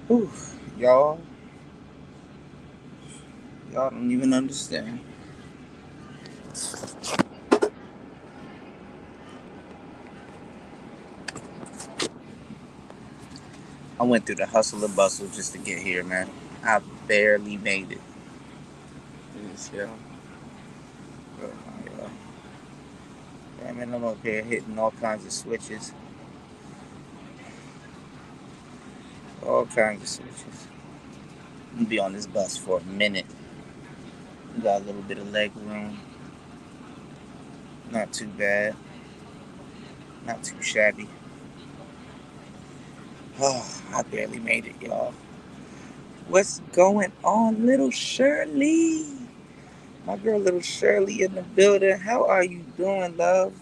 Whew, y'all, y'all don't even understand. I went through the hustle and bustle just to get here, man. I barely made it. Yes, yeah. Oh my God. Yeah, man, I'm up here hitting all kinds of switches. All kinds of switches. I'm gonna be on this bus for a minute. We got a little bit of leg room. Not too bad. Not too shabby. Oh, I barely made it, y'all. What's going on, little Shirley? My girl, little Shirley, in the building. How are you doing, love?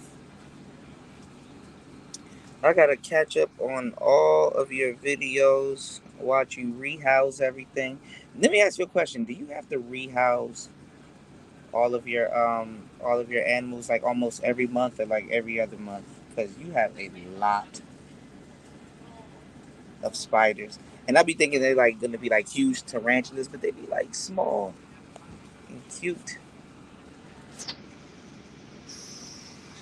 I gotta catch up on all of your videos, watch you rehouse everything. Let me ask you a question. Do you have to rehouse all of your animals like almost every month or like every other month? Because you have a lot of spiders. And I be thinking they're like gonna be like huge tarantulas, but they be like small and cute.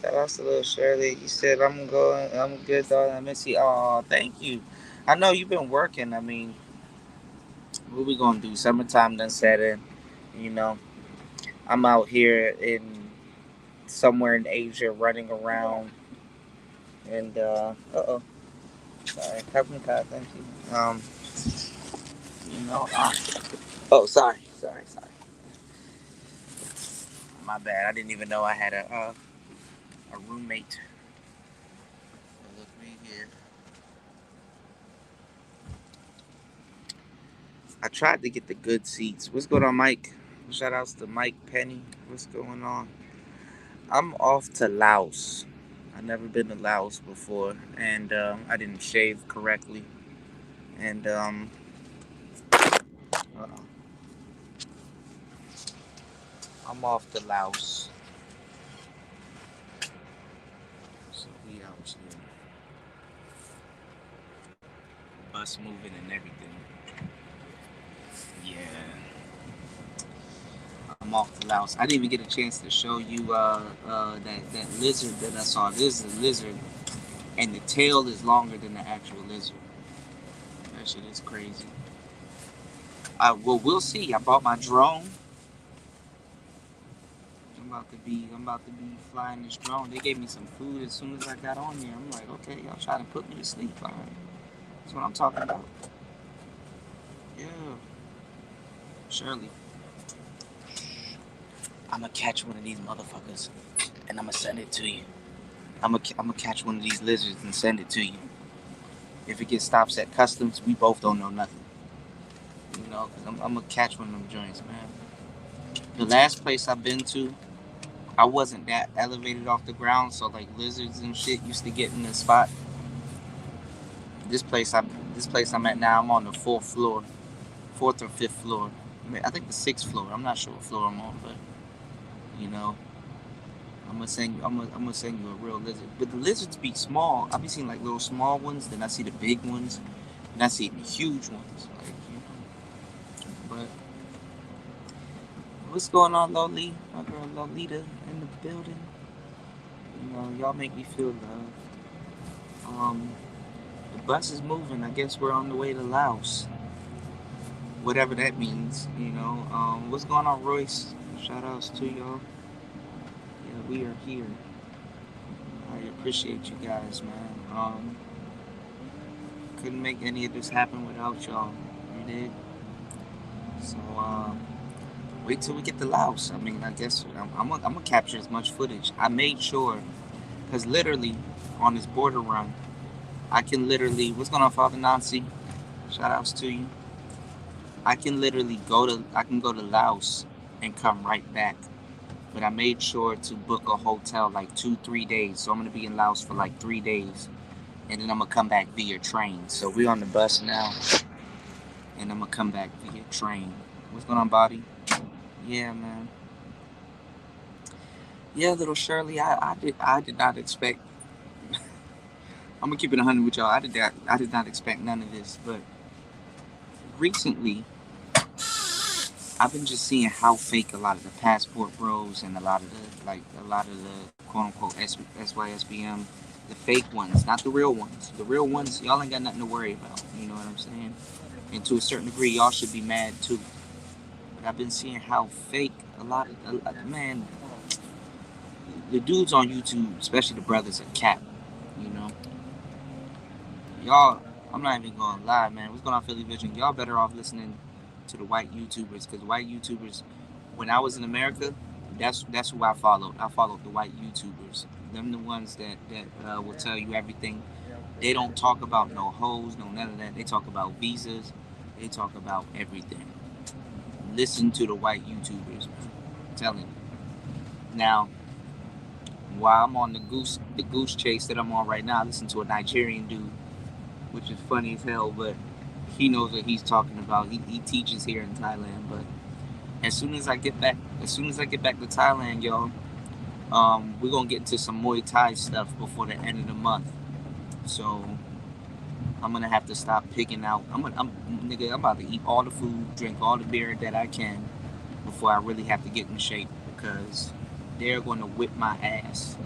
Shout out to little Shirley. You said I'm good, darling. I miss you. Oh, thank you. I know you've been working. I mean, what we gonna do? Summertime done set in. You know, I'm out here in somewhere in Asia running around, and oh, sorry, Captain Kai, thank you. You know, oh, sorry, my bad. I didn't even know I had a roommate. Look me here. I tried to get the good seats. What's going on, Mike? Shout outs to Mike Penny. What's going on? I'm off to Laos. I've never been to Laos before, and I didn't shave correctly. And hold on. I'm off to Laos. So we out here, bus moving and everything. Yeah, I'm off to Laos. I didn't even get a chance to show you that lizard that I saw. This is a lizard, and the tail is longer than the actual lizard. That shit is crazy. Well, we'll see. I bought my drone. I'm about to be flying this drone. They gave me some food as soon as I got on there. I'm like, okay, y'all trying to put me to sleep. All right. That's what I'm talking about. Yeah, Shirley. I'm gonna catch one of these motherfuckers and I'm gonna send it to you. I'm gonna catch one of these lizards and send it to you. If it gets stops at customs, we both don't know nothing. You know, cause I'm gonna catch one of them joints, man. The last place I've been to, I wasn't that elevated off the ground, so like lizards and shit used to get in the spot. This place I this place I'm at now, I'm on the fourth floor, fourth or fifth floor. I think the sixth floor. I'm not sure what floor I'm on, but you know, I'm gonna send you a real lizard. But the lizards be small. I be seeing like little small ones, then I see the big ones, and I see the huge ones. Like, you know. But what's going on, Loli? My girl Lolita in the building. You know, y'all make me feel loved. The bus is moving. I guess we're on the way to Laos, whatever that means. You know. What's going on, Royce? Shout outs to y'all. Yeah, we are here. I appreciate you guys, man. Couldn't make any of this happen without y'all. You did. So wait till we get to Laos. I mean, I guess I'm gonna capture as much footage. I made sure, because literally on this border run, I can literally. What's going on, Father Nancy? Shout outs to you. I can go to Laos and come right back. But I made sure to book a hotel like 2 3 days. So I'm gonna be in Laos for like 3 days, and then I'm gonna come back via train. So we're on the bus now, and I'm gonna come back via train. What's going on, body? Yeah, man. Yeah, little Shirley. I did not expect. I'm gonna keep it 100 with y'all. I did not expect none of this, but recently, I've been just seeing how fake a lot of the passport bros and a lot of the quote unquote SYSBM, the fake ones, not the real ones. The real ones, y'all ain't got nothing to worry about. You know what I'm saying? And to a certain degree, y'all should be mad too. But I've been seeing how fake man, the dudes on YouTube, especially the brothers, are cap. You know, y'all. I'm not even gonna lie, man. What's going on, Philly Vision? Y'all better off listening to the white YouTubers, because white YouTubers, when I was in America, that's who I followed. I followed the white YouTubers. Them the ones that will tell you everything. They don't talk about no hoes, no none of that. They talk about visas. They talk about everything. Listen to the white YouTubers, man. I'm telling you. Now, while I'm on the goose chase that I'm on right now, I listen to a Nigerian dude, which is funny as hell, but he knows what he's talking about. He teaches here in Thailand, but as soon as I get back to Thailand, y'all, we're gonna get into some Muay Thai stuff before the end of the month. So I'm gonna have to stop picking out. I'm about to eat all the food, drink all the beer that I can before I really have to get in shape, because they're gonna whip my ass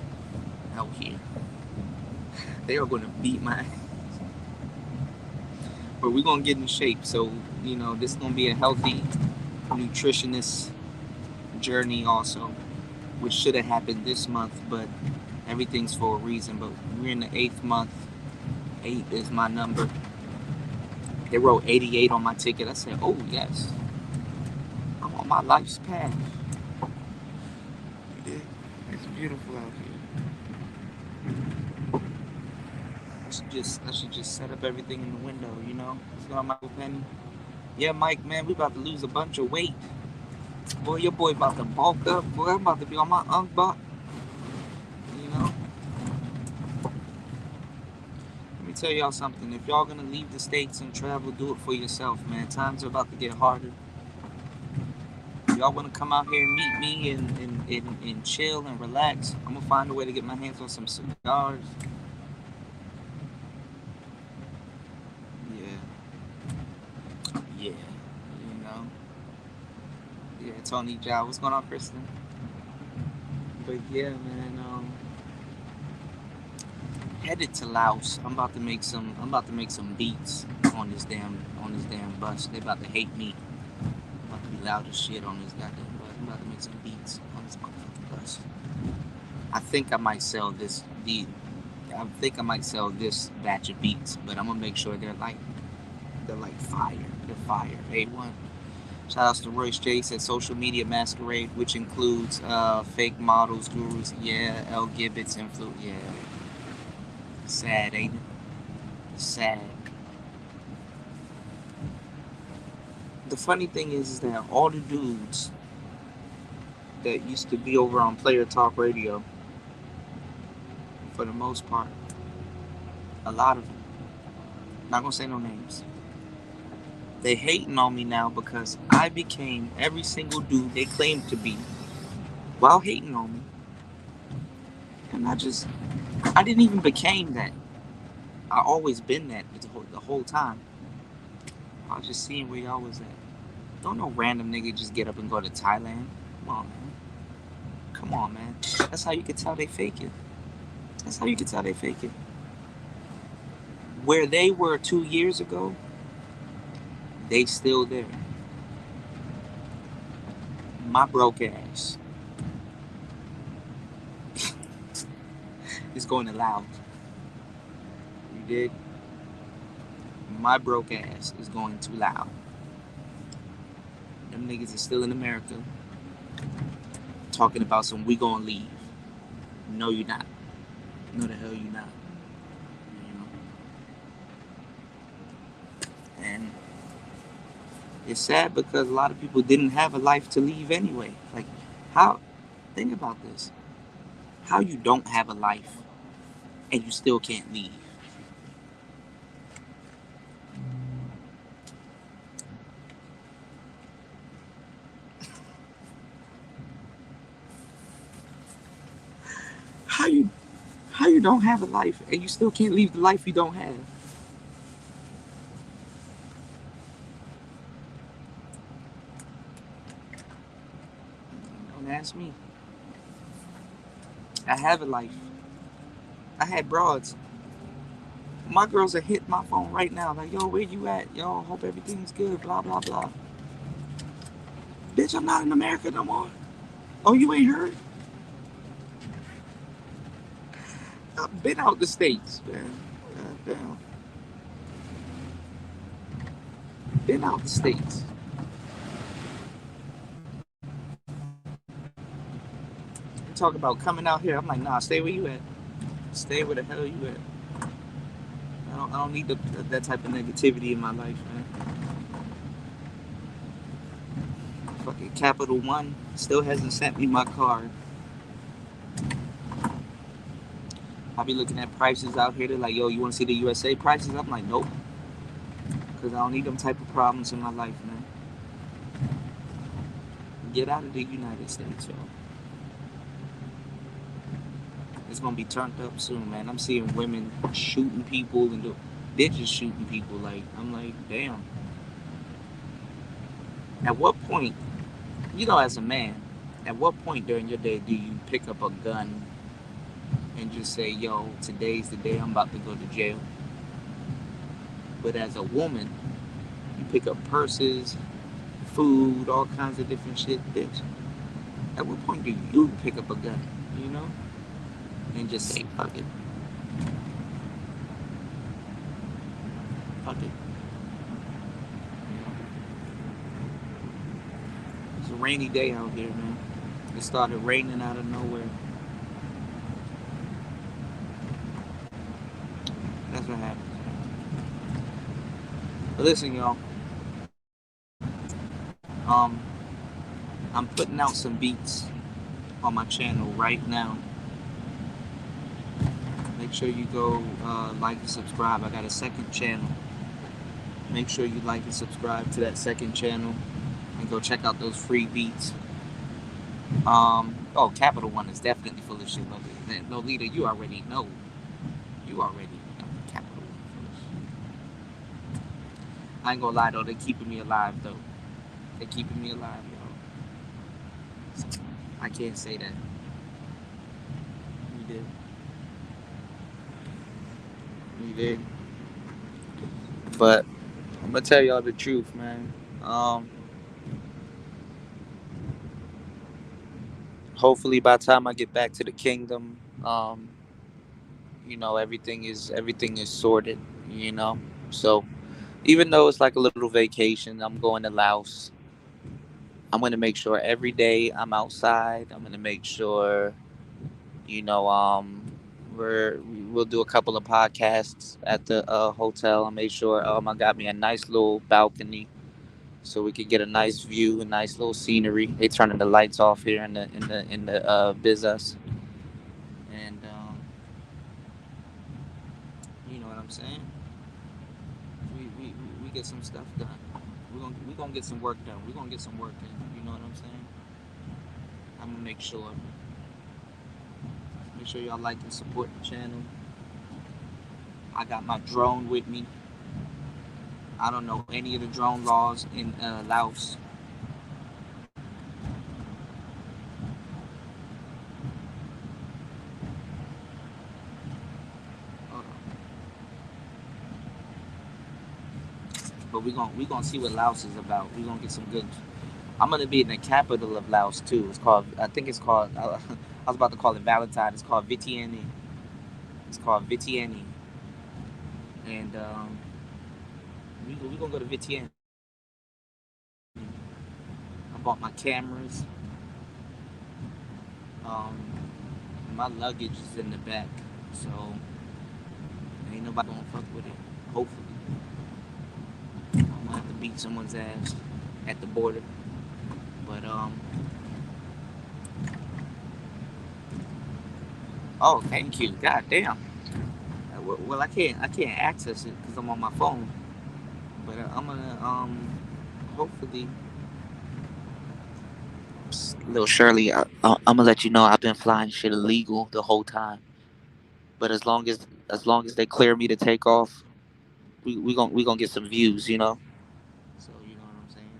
out here. They are gonna beat my ass. But we're gonna get in shape. So this is gonna be a healthy, nutritionist journey also, which should have happened this month, but everything's for a reason. But we're in the 8th month. 8 is my number. They wrote 88 on my ticket. I said, oh yes, I'm on my life's path. Yeah, it's beautiful out here. I should just set up everything in the window, What's going on, Michael Penny? Yeah, Mike, man, we about to lose a bunch of weight. Boy, your boy about to bulk up. Boy, I'm about to be on my butt. You know? Let me tell y'all something. If y'all gonna leave the States and travel, do it for yourself, man. Times are about to get harder. If y'all wanna come out here and meet me and chill and relax, I'm gonna find a way to get my hands on some cigars. Yeah. Yeah. You know? Yeah, Tony Jai. What's going on, Kristen? But yeah, man, headed to Laos. I'm about to make some beats on this damn bus. They about to hate me. I'm about to be loud as shit on this goddamn bus. I'm about to make some beats on this motherfucking bus. I think I might sell this batch of beats, but I'm gonna make sure they're like fire. They're fire. A1. Shout outs to Royce J said social media masquerade, which includes fake models, gurus, yeah, L Gibbets, yeah. Sad, ain't it? Sad. The funny thing is that all the dudes that used to be over on Player Talk Radio, for the most part, a lot of them, not gonna say no names, they hating on me now because I became every single dude they claimed to be while hating on me. And I didn't even became that. I always been that the whole time. I was just seeing where y'all was at. Don't no random nigga just get up and go to Thailand. Come on, man. Come on, man. That's how you can tell they fake it. That's how you can tell they fake it. Where they were 2 years ago, they still there. My broke ass is going to Laos. You did? My broke ass is going to Laos. Them niggas is still in America talking about some we gonna leave. No, you're not. No, the hell you not. You know? And it's sad because a lot of people didn't have a life to leave anyway. Like, how? Think about this. How you don't have a life and you still can't leave. How you how you don't have a life and you still can't leave the life you don't have? Ask me. I have a life. I had broads. My girls are hitting my phone right now. Like, yo, where you at? Yo, hope everything's good. Blah, blah, blah. Bitch, I'm not in America no more. Oh, you ain't heard? I've been out the States, man. Damn. Been out the States. You talk about coming out here. I'm like, nah, stay where you at. Stay where the hell you at. I don't need that type of negativity in my life, man. Fucking Capital One still hasn't sent me my card. I be looking at prices out here. They're like, yo, you want to see the USA prices? I'm like, nope. Because I don't need them type of problems in my life, man. Get out of the United States, yo. It's going to be turned up soon, man. I'm seeing women shooting people and they're just shooting people. Like, I'm like, damn. At what point, as a man, at what point during your day do you pick up a gun and just say, yo, today's the day I'm about to go to jail? But as a woman, you pick up purses, food, all kinds of different shit, bitch. At what point do you pick up a gun, and just say, fuck it? Fuck it. It's a rainy day out here, man. It started raining out of nowhere. That's what happens. But listen, y'all. I'm putting out some beats on my channel right now. Make sure you go like and subscribe. I got a second channel. Make sure you like and subscribe to that second channel and go check out those free beats. Capital One is definitely full of shit. Lolita, you already know. You already know Capital One. I ain't gonna lie though, they keeping me alive though. They keeping me alive, yo. So, I can't say that. We did. We did. But I'm gonna tell y'all the truth, man. Hopefully by the time I get back to the kingdom, everything is sorted, So even though it's like a little vacation, I'm going to Laos. I'm gonna make sure every day I'm outside. I'm gonna make sure, you know, we'll do a couple of podcasts at the hotel. I made sure I got me a nice little balcony so we could get a nice view, a nice little scenery. They turning the lights off here in the business, and you know what I'm saying. We get some stuff done. We gonna get some work done. We gonna get some work done. You know what I'm saying. I'm gonna make sure. Make sure y'all like and support the channel. I got my drone with me. I don't know any of the drone laws in Laos. Hold on. But we gonna see what Laos is about. We gonna get some good. I'm gonna be in the capital of Laos too. I was about to call it Valentine. It's called Vientiane. It's called Vientiane, and we gonna go to Vientiane. I bought my cameras. Um, my luggage is in the back, so ain't nobody gonna fuck with it. Hopefully, I'm gonna have to beat someone's ass at the border. But oh, thank you. God damn. Well, I can't access it because I'm on my phone. But I'm gonna hopefully, little Shirley, I'm gonna let you know I've been flying shit illegal the whole time. But as long as they clear me to take off, we gonna get some views. So you know what I'm saying.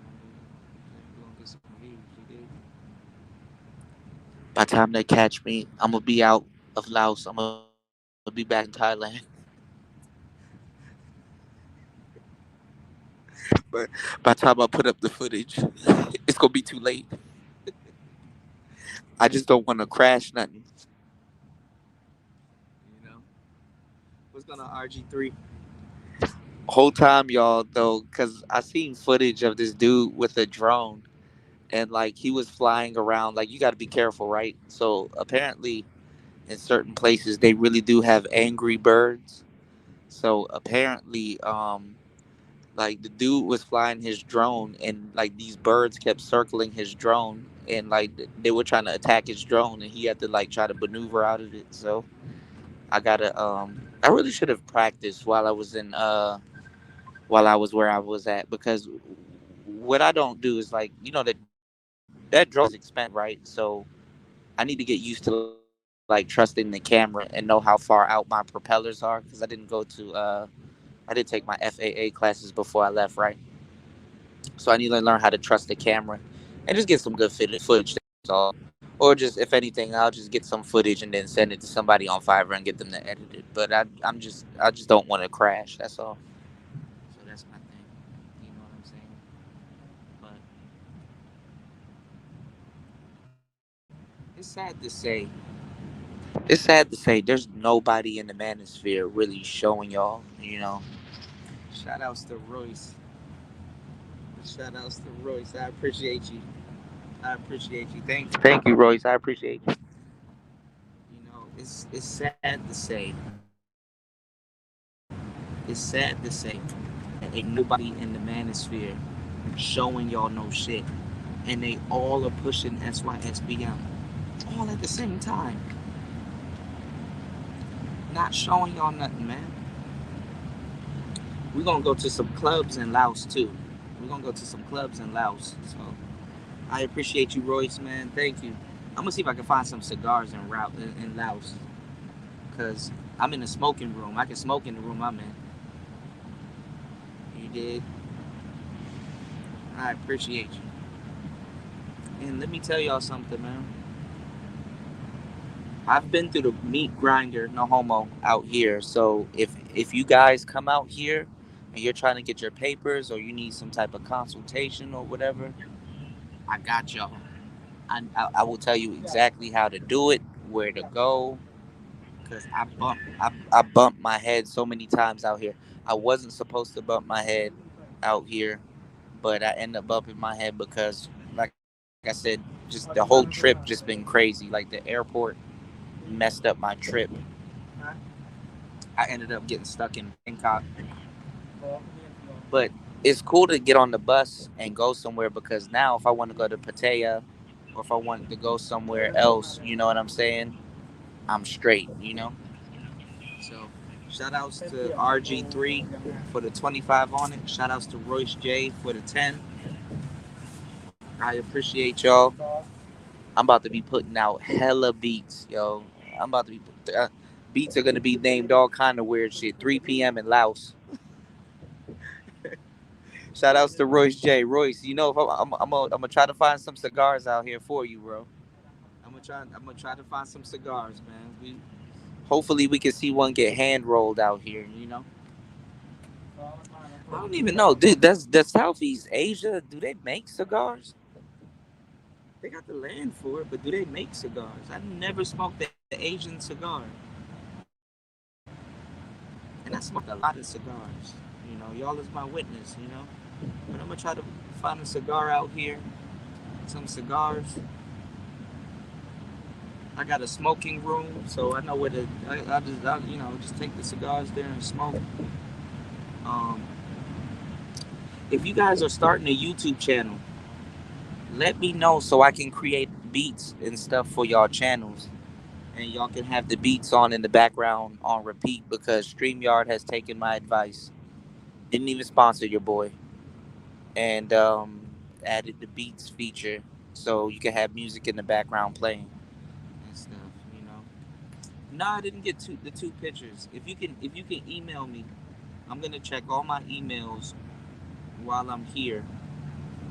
We gonna get some views. You dig? By the time they catch me, I'm gonna be out of Laos. I'm gonna be back in Thailand. But by the time I put up the footage, it's gonna be too late. I just don't want to crash nothing. You know what's going on, RG3? Whole time, y'all, though, because I seen footage of this dude with a drone, and like he was flying around. Like you got to be careful, right? So apparently, in certain places, they really do have angry birds. So apparently, like the dude was flying his drone, and like these birds kept circling his drone, and like they were trying to attack his drone, and he had to like try to maneuver out of it. So I really should have practiced while I was where I was at, because what I don't do is like, that drone is expensive, right? So I need to get used to like trusting the camera and know how far out my propellers are, because I didn't take my FAA classes before I left, right? So I need to learn how to trust the camera and just get some good footage. That's all. Or just, if anything, I'll just get some footage and then send it to somebody on Fiverr and get them to edit it. But I just don't want to crash. That's all. So that's my thing. You know what I'm saying? But it's sad to say. It's sad to say there's nobody in the manosphere really showing y'all. Shout outs to Royce. Shout outs to Royce. I appreciate you. I appreciate you. Thank you, Royce. I appreciate you. It's sad to say. It's sad to say that ain't nobody in the manosphere showing y'all no shit, and they all are pushing SYSBM all at the same time, not showing y'all nothing, man. We're gonna go to some clubs in Laos too. We're gonna go to some clubs in Laos. So I appreciate you, Royce, man. Thank you. I'm gonna see if I can find some cigars in Laos, cause I'm in the smoking room. I can smoke in the room I'm in. You did. I appreciate you. And let me tell y'all something, man. I've been through the meat grinder, no homo, out here. So if you guys come out here and you're trying to get your papers, or you need some type of consultation or whatever, I got y'all. I will tell you exactly how to do it, where to go, because I bumped my head so many times out here. I wasn't supposed to bump my head out here, but I ended up bumping my head because, like I said, just the whole trip just been crazy. Like the airport messed up my trip. I ended up getting stuck in Bangkok, but it's cool to get on the bus and go somewhere, because now if I want to go to Pattaya, or if I wanted to go somewhere else, you know what I'm saying? I'm straight, you know? So shout outs to RG3 for the 25 on it. Shout outs to Royce J for the 10. I appreciate y'all. I'm about to be putting out hella beats, yo. I'm about to be beats are gonna be named all kind of weird shit. 3 p.m. in Laos. Shout outs to Royce J. Royce, if I'm gonna try to find some cigars out here for you, bro. I'm gonna try to find some cigars, man. Hopefully we can see one get hand rolled out here. I don't even know. Dude, does Southeast Asia, do they make cigars? They got the land for it, but do they make cigars? I never smoked the Asian cigar. And I smoked a lot of cigars. Y'all is my witness. But I'm gonna try to find a cigar out here. Some cigars. I got a smoking room, so I know where to. Just take the cigars there and smoke. Um, if you guys are starting a YouTube channel, let me know so I can create beats and stuff for y'all channels, and y'all can have the beats on in the background on repeat, because StreamYard has taken my advice. Didn't even sponsor your boy, and added the beats feature, so you can have music in the background playing and stuff. No, I didn't get the two pictures. If you can email me, I'm gonna check all my emails while I'm here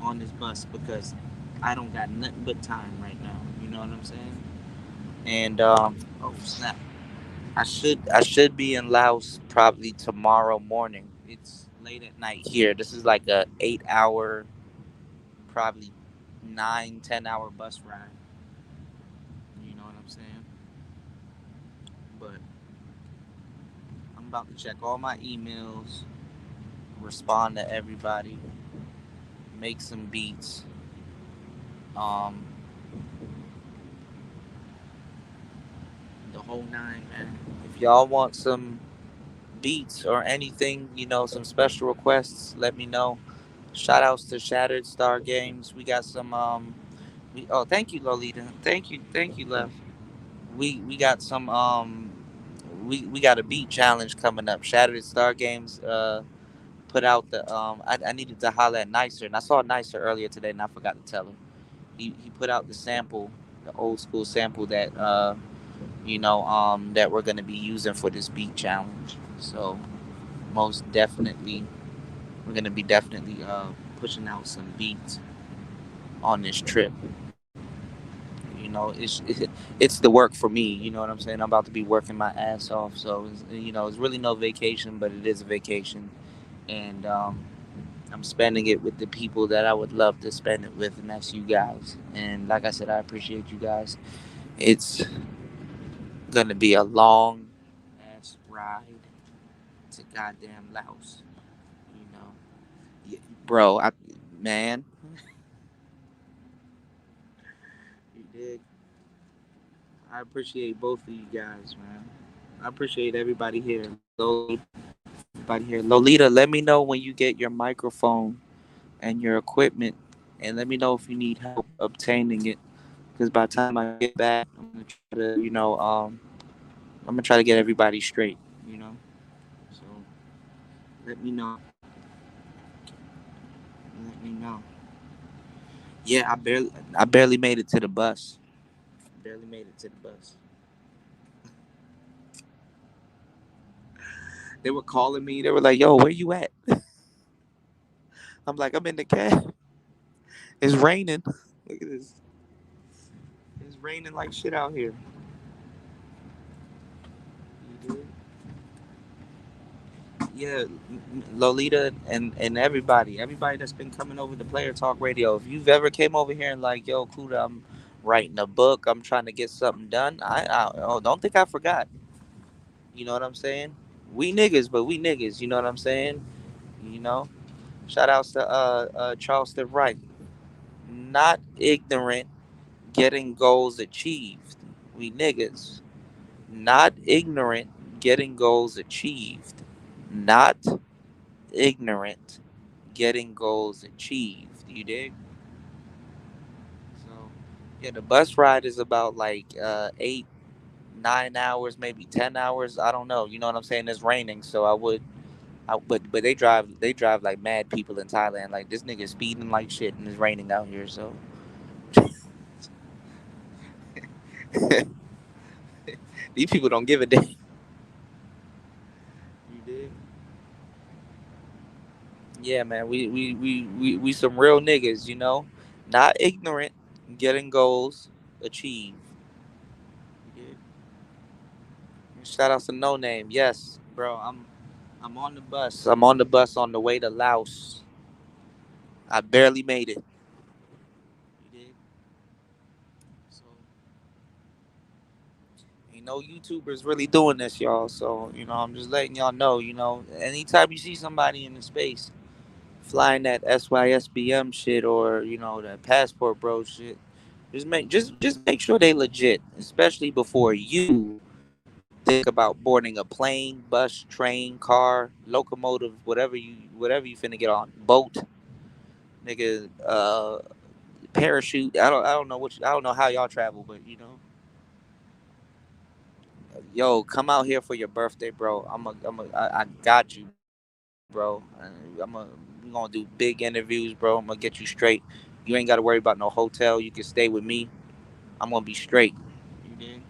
on this bus, because I don't got nothing but time right now. You know what I'm saying? And oh snap! I should be in Laos probably tomorrow morning. It's late at night here. This is like a 8 hour, probably 9, 10 hour bus ride. You know what I'm saying? But I'm about to check all my emails, respond to everybody, make some beats. Um, the whole nine, man. If y'all want some beats or anything, some special requests, let me know. Shout outs to Shattered Star Games. We got some thank you, Lolita. Thank you, Left. We got some we got a beat challenge coming up. Shattered Star Games put out the I needed to holler at Nicer, and I saw Nicer earlier today and I forgot to tell him. He put out the sample, the old school sample that that we're gonna be using for this beat challenge. So most definitely we're gonna be definitely pushing out some beats on this trip. It's the work for me. You know what I'm saying? I'm about to be working my ass off. So it's really no vacation, but it is a vacation, and I'm spending it with the people that I would love to spend it with, and that's you guys. And like I said, I appreciate you guys. It's gonna be a long ass ride to goddamn Laos. You know, yeah, bro. Man, you dig? I appreciate both of you guys, man. I appreciate everybody here. Everybody here. Lolita, let me know when you get your microphone and your equipment, and let me know if you need help obtaining it. Because by the time I get back, I'm gonna try to, I'm gonna try to get everybody straight. You know, so let me know. Let me know. Yeah, I barely made it to the bus. Barely made it to the bus. They were calling me. They were like, "Yo, where you at?" I'm like, "I'm in the cab. It's raining. Look at this. It's raining like shit out here." You dig? Yeah, Lolita and everybody that's been coming over to Player Talk Radio. If you've ever came over here and like, "Yo, Kuda, I'm writing a book. I'm trying to get something done." Don't think I forgot. You know what I'm saying? We niggas, but we niggas. You know what I'm saying? You know. Shout outs to Charleston Wright. Not ignorant, getting goals achieved. We niggas. Not ignorant, getting goals achieved. Not ignorant, getting goals achieved. You dig? So, yeah, the bus ride is about like 8, 9 hours, maybe 10 hours. I don't know. You know what I'm saying? It's raining, so but they drive like mad people in Thailand. Like this nigga speeding like shit, and it's raining out here. So these people don't give a damn. You dig? Yeah, man. We some real niggas. Not ignorant, getting goals achieved. You dig? Shout out to No Name. Yes, bro. I'm on the bus. I'm on the bus on the way to Laos. I barely made it. You dig? So ain't no YouTubers really doing this, y'all. So I'm just letting y'all know. Anytime you see somebody in the space flying that SYSBM shit or that passport bro shit, just make sure they legit, especially before you think about boarding a plane, bus, train, car, locomotive, whatever you finna get on, boat, nigga, parachute. I don't know I don't know how y'all travel, but yo, come out here for your birthday, bro. I got you, bro. We gonna do big interviews, bro. I'm gonna get you straight. You ain't gotta worry about no hotel. You can stay with me. I'm gonna be straight. You did.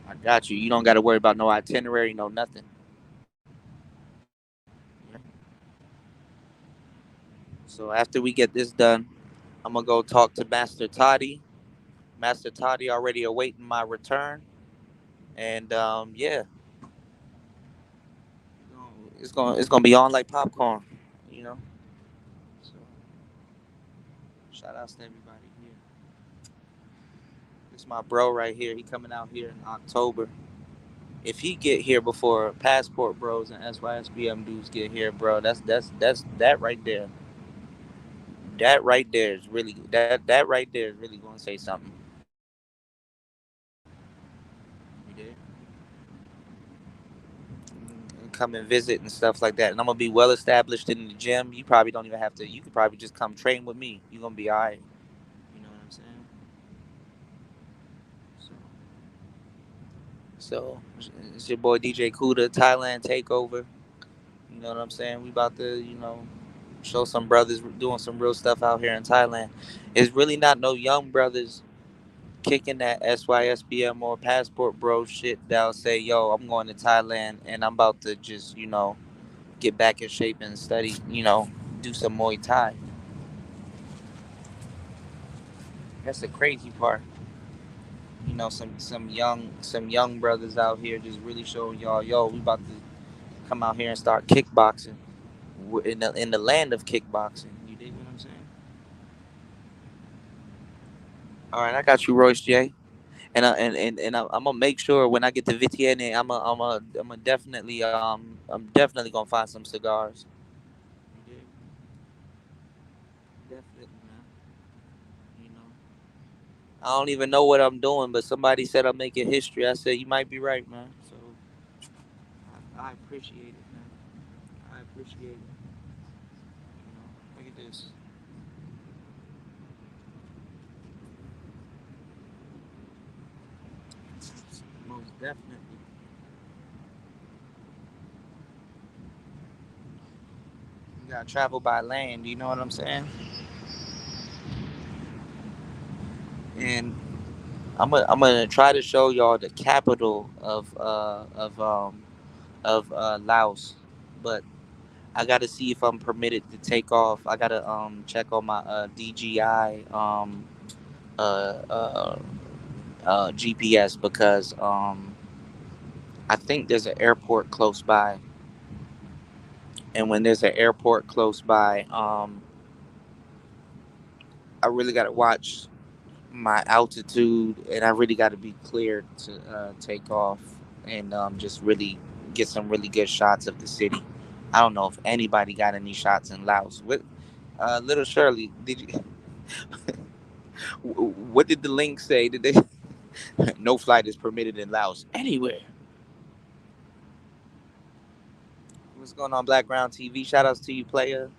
I got you. You don't gotta worry about no itinerary, no nothing. So after we get this done, I'm gonna go talk to Master Toddy, Master Toddy already awaiting my return, and yeah, it's gonna be on like popcorn, you know. So shout outs to everybody here. This is my bro right here. He coming out here in October. If he get here before Passport Bros and SYSBM dudes get here, bro, that's that right there. That right there is really that right there is really gonna say something. You did. Come and visit and stuff like that. And I'm gonna be well established in the gym. You probably don't even have to. You could probably just come train with me. You're gonna be all right. You know what I'm saying? So, so it's your boy DJ Kuda, Thailand Takeover. You know what I'm saying? We about to, show some brothers doing some real stuff out here in Thailand. It's really not no young brothers kicking that SYSBM or Passport Bro shit that'll say, yo, I'm going to Thailand and I'm about to just, get back in shape and study, do some Muay Thai. That's the crazy part. Some young brothers out here just really showing y'all, yo, we about to come out here and start kickboxing. We're in the land of kickboxing. You dig what I'm saying? All right, I got you, Royce J. And I'm gonna make sure when I get to VTN, I'm definitely gonna find some cigars. You dig? Definitely, man. You know, I don't even know what I'm doing, but somebody said I'm making history. I said you might be right, man. So I appreciate it, man. I appreciate it. Look at this. Most definitely. You gotta travel by land. You know what I'm saying? And I'm gonna try to show y'all the capital of Laos, but I gotta see if I'm permitted to take off. I gotta check on my DJI uh, uh, GPS because I think there's an airport close by, and when there's an airport close by, I really gotta watch my altitude, and I really gotta be clear to take off and just really get some really good shots of the city. I don't know if anybody got any shots in Laos. Little Shirley, did you? What did the link say? Did they? No flight is permitted in Laos anywhere. What's going on, Blackground TV? Shout outs to you, player.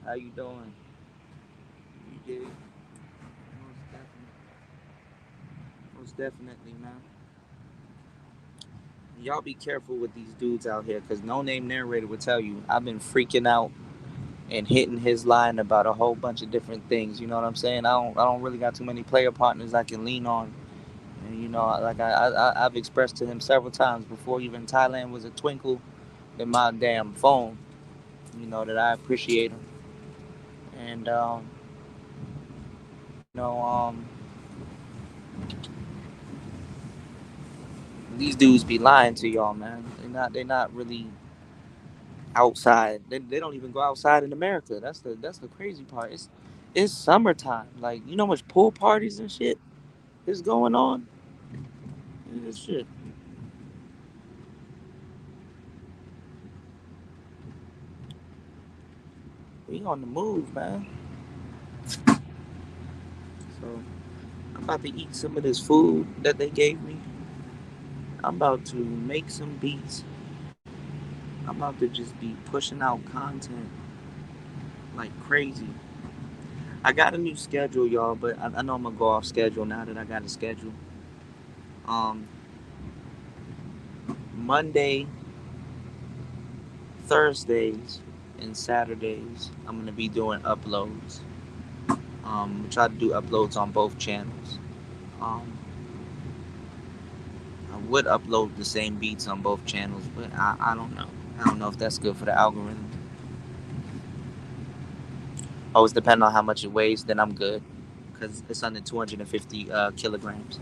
How you doing? You did. Most definitely, man. Y'all be careful with these dudes out here, cause No Name Narrator will tell you I've been freaking out and hitting his line about a whole bunch of different things. You know what I'm saying? I don't really got too many player partners I can lean on. And like I've expressed to him several times before even Thailand was a twinkle in my damn phone. That I appreciate him. And these dudes be lying to y'all, man. They're not really outside. They don't even go outside in America. That's the crazy part. It's summertime. Like, you know how much pool parties and shit is going on. This shit. We on the move, man. So I'm about to eat some of this food that they gave me. I'm about to make some beats. I'm about to just be pushing out content like crazy. I got a new schedule, y'all, but I know I'm gonna go off schedule now that I got a schedule. Um, Monday, Thursdays, and Saturdays, I'm gonna be doing uploads. Try to do uploads on both channels. Um, I would upload the same beats on both channels, but I don't know. I don't know if that's good for the algorithm. Always depend on how much it weighs, then I'm good. because it's under 250 kilograms.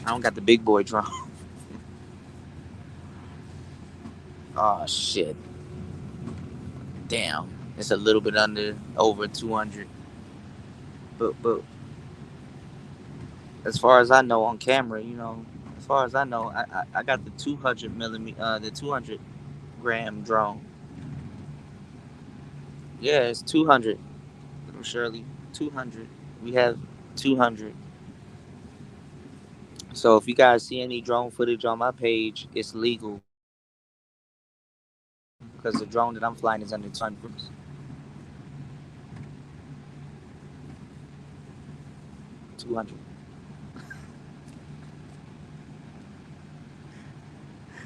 I don't got the big boy drone. Oh shit! Damn, it's a little bit under over 200. But as far as I know on camera, as far as I know, I got the 200 millimeter, the 200 gram drone. Yeah, it's 200. Little Shirley, 200. We have 200. So if you guys see any drone footage on my page, it's legal because the drone that I'm flying is under 200 grams. 200.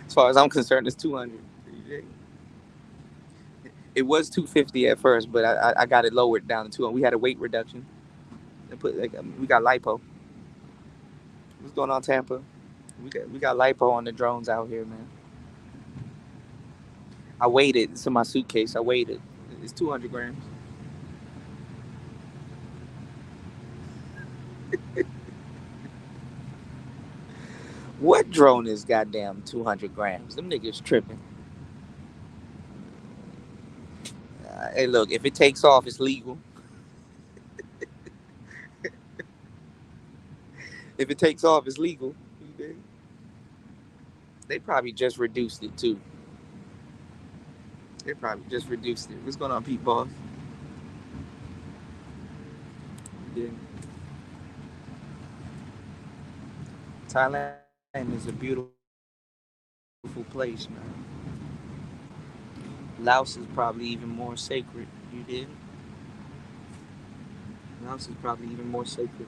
As far as I'm concerned, it's 200. It was 250 at first, but I got it lowered down to 200. We had a weight reduction. And put like we got lipo. What's going on, Tampa? We got lipo on the drones out here, man. I weighed it. It's in my suitcase. I weighed it. It's 200 grams. What drone is goddamn 200 grams? Them niggas tripping. Hey, look, if it takes off, it's legal. If it takes off, it's legal. They probably just reduced it too. They probably just reduced it. What's going on, Pete Boss? Yeah. Thailand is a beautiful place, man. Laos is probably even more sacred. You did? Laos is probably even more sacred.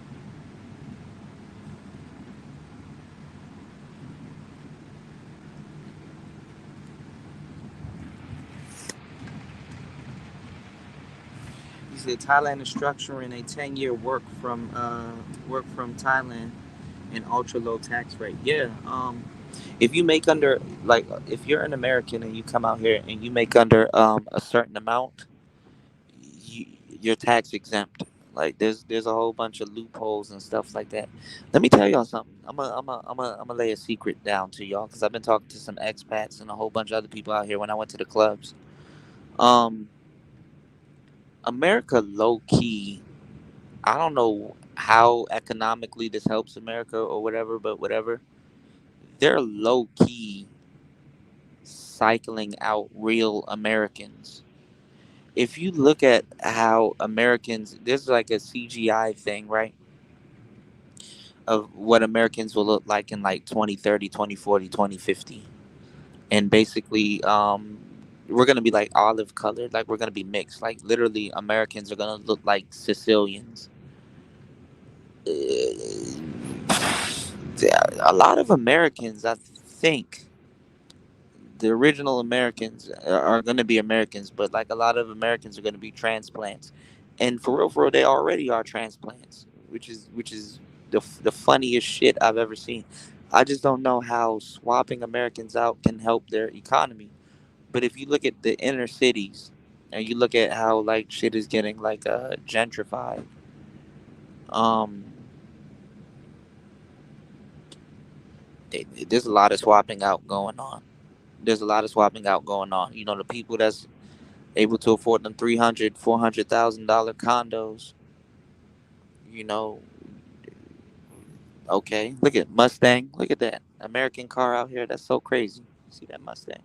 He said Thailand is structuring a 10-year work from Thailand and ultra low tax rate. Yeah. If you make under like if you're an American and you come out here and you make under a certain amount, you, you're tax exempt. Like there's a whole bunch of loopholes and stuff like that. Let me tell y'all something. I'm gonna lay a secret down to y'all because I've been talking to some expats and a whole bunch of other people out here when I went to the clubs. Um, America low key. I don't know how economically this helps America or whatever, but whatever. They're low key cycling out real Americans. If you look at how Americans, there's like a CGI thing, right? Of what Americans will look like in like 2030, 2040, 2050. And basically, we're going to be like olive colored, like we're going to be mixed. Like literally, Americans are going to look like Sicilians. A lot of Americans, I think, the original Americans are going to be Americans, but like a lot of Americans are going to be transplants, and for real, they already are transplants, which is the funniest shit I've ever seen. I just don't know how swapping Americans out can help their economy. But if you look at the inner cities, and you look at how like shit is getting like gentrified, um, there's a lot of swapping out going on. There's a lot of swapping out going on. The people that's able to afford them 300, $400,000 condos. You know, okay. Look at Mustang. Look at that American car out here. That's so crazy. See that Mustang?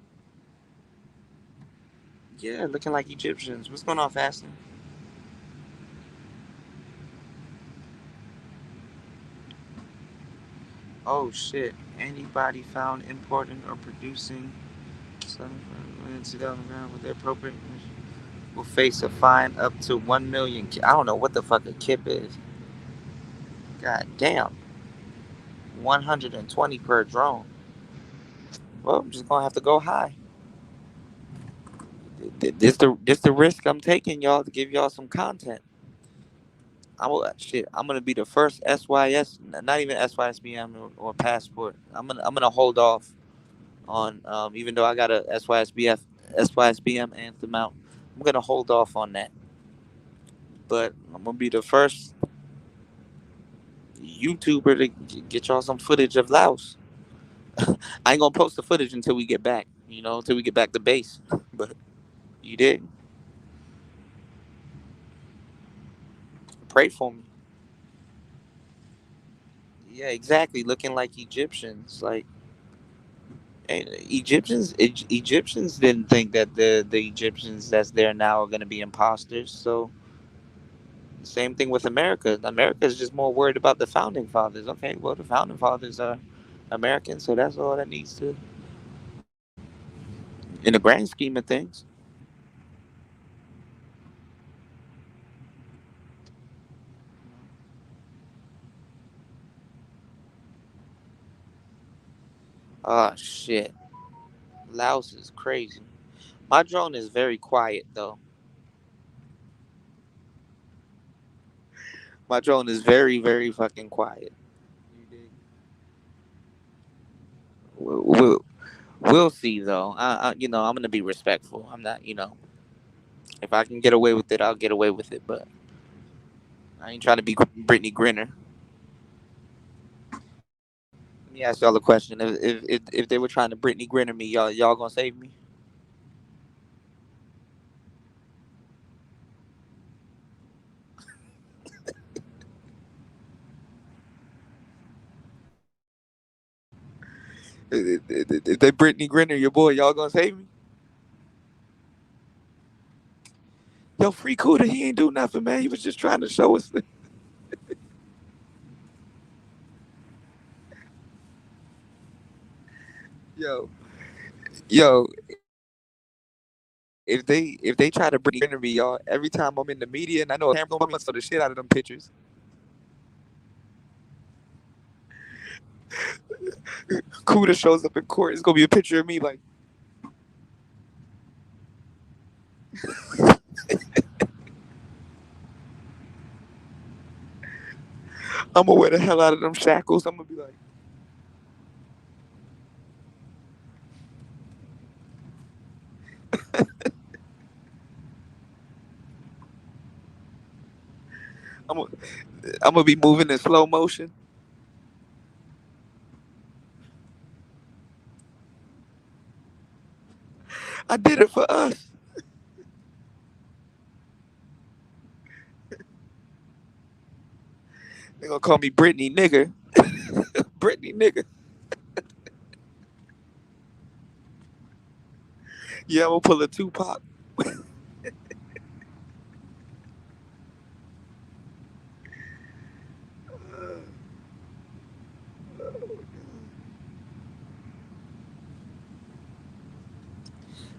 Yeah, looking like Egyptians. What's going on, Fasting? Oh shit! Anybody found importing or producing something with their appropriate will face a fine up to 1 million. I don't know what the fuck a kip is. God damn, 120 per drone. Well, I'm just gonna have to go high. This the risk I'm taking, y'all, to give y'all some content. I'm gonna be the first SYS, not even SYSBM or passport. I'm gonna hold off on even though I got a SYSBF SYSBM anthem out. I'm gonna hold off on that. But I'm gonna be the first YouTuber to get y'all some footage of Laos. I ain't gonna post the footage until we get back. Until we get back to base. But you did. Pray for me. Yeah, exactly. Looking like Egyptians. Like and Egyptians didn't think that the Egyptians that's there now are gonna be imposters. So same thing with America. America is just more worried about the founding fathers. Okay, well the founding fathers are American, so that's all that needs to, in the grand scheme of things. Oh shit, Laos is crazy. My drone is very quiet though. My drone is very very fucking quiet. You dig? We'll, we'll see though. I'm gonna be respectful. I'm not. If I can get away with it, I'll get away with it. But I ain't trying to be Brittany Grinner. Let me ask y'all a question. If they were trying to Brittany Grinner me, y'all gonna save me? If they Brittany Grinner your boy, y'all gonna save me? Yo, free Cuda, he ain't do nothing, man. He was just trying to show us. Yo, yo, if they try to Brittany Grinner me, y'all, every time I'm in the media and I know a camera gonna be on me, so the shit out of them pictures. Cuda shows up in court. It's gonna be a picture of me like I'm gonna wear the hell out of them shackles. I'm gonna be like, I'm gonna, I'm gonna be moving in slow motion. I did it for us. They gonna call me Brittany nigger. Brittany nigger. Yeah, I'm gonna pull a Tupac.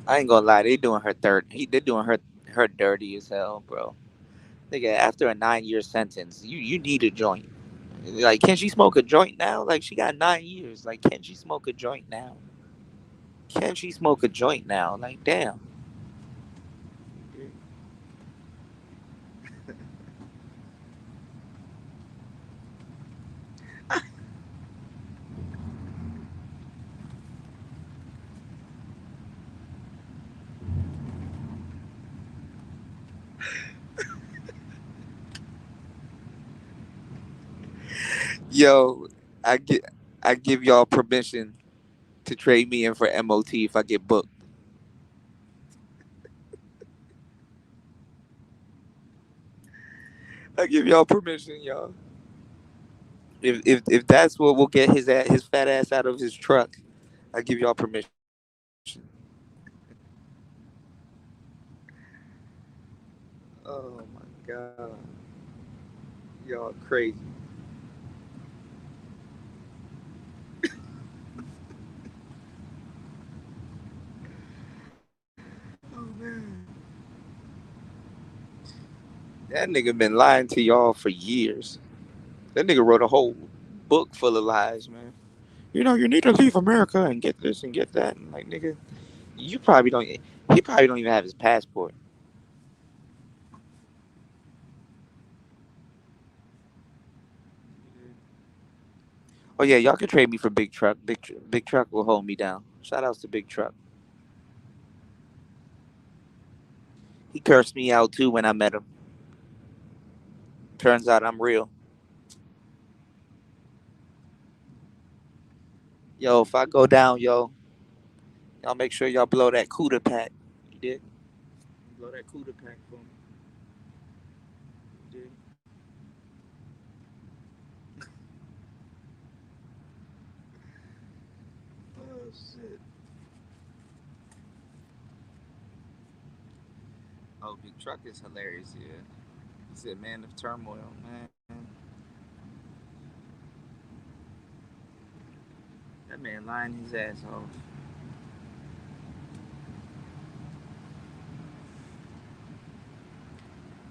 I ain't gonna lie, they doing her third. They doing her dirty as hell, bro. Nigga, after a 9 year sentence, you need a joint. Like, can she smoke a joint now? Like, she got 9 years. Like, can she smoke a joint now? Can she smoke a joint now? Like, damn. Yo, I get I give y'all permission to trade me in for MOT if I get booked. I give y'all permission, y'all. If that's what will get his fat ass out of his truck, I give y'all permission. Oh my god, y'all crazy. Oh man, that nigga been lying to y'all for years. That nigga wrote a whole book full of lies, man. You need to leave America and get this and get that. And like, nigga, you probably don't. He probably don't even have his passport. Oh yeah, y'all can trade me for Big Truck. Big Truck will hold me down. Shout outs to Big Truck. He cursed me out too when I met him. Turns out I'm real. Yo, if I go down, yo, y'all make sure y'all blow that Cuda pack. You did? Blow that Cuda pack for me. You did? Oh shit. Oh, Big Truck is hilarious, yeah. He said, "Man of turmoil, man." That man lying his ass off.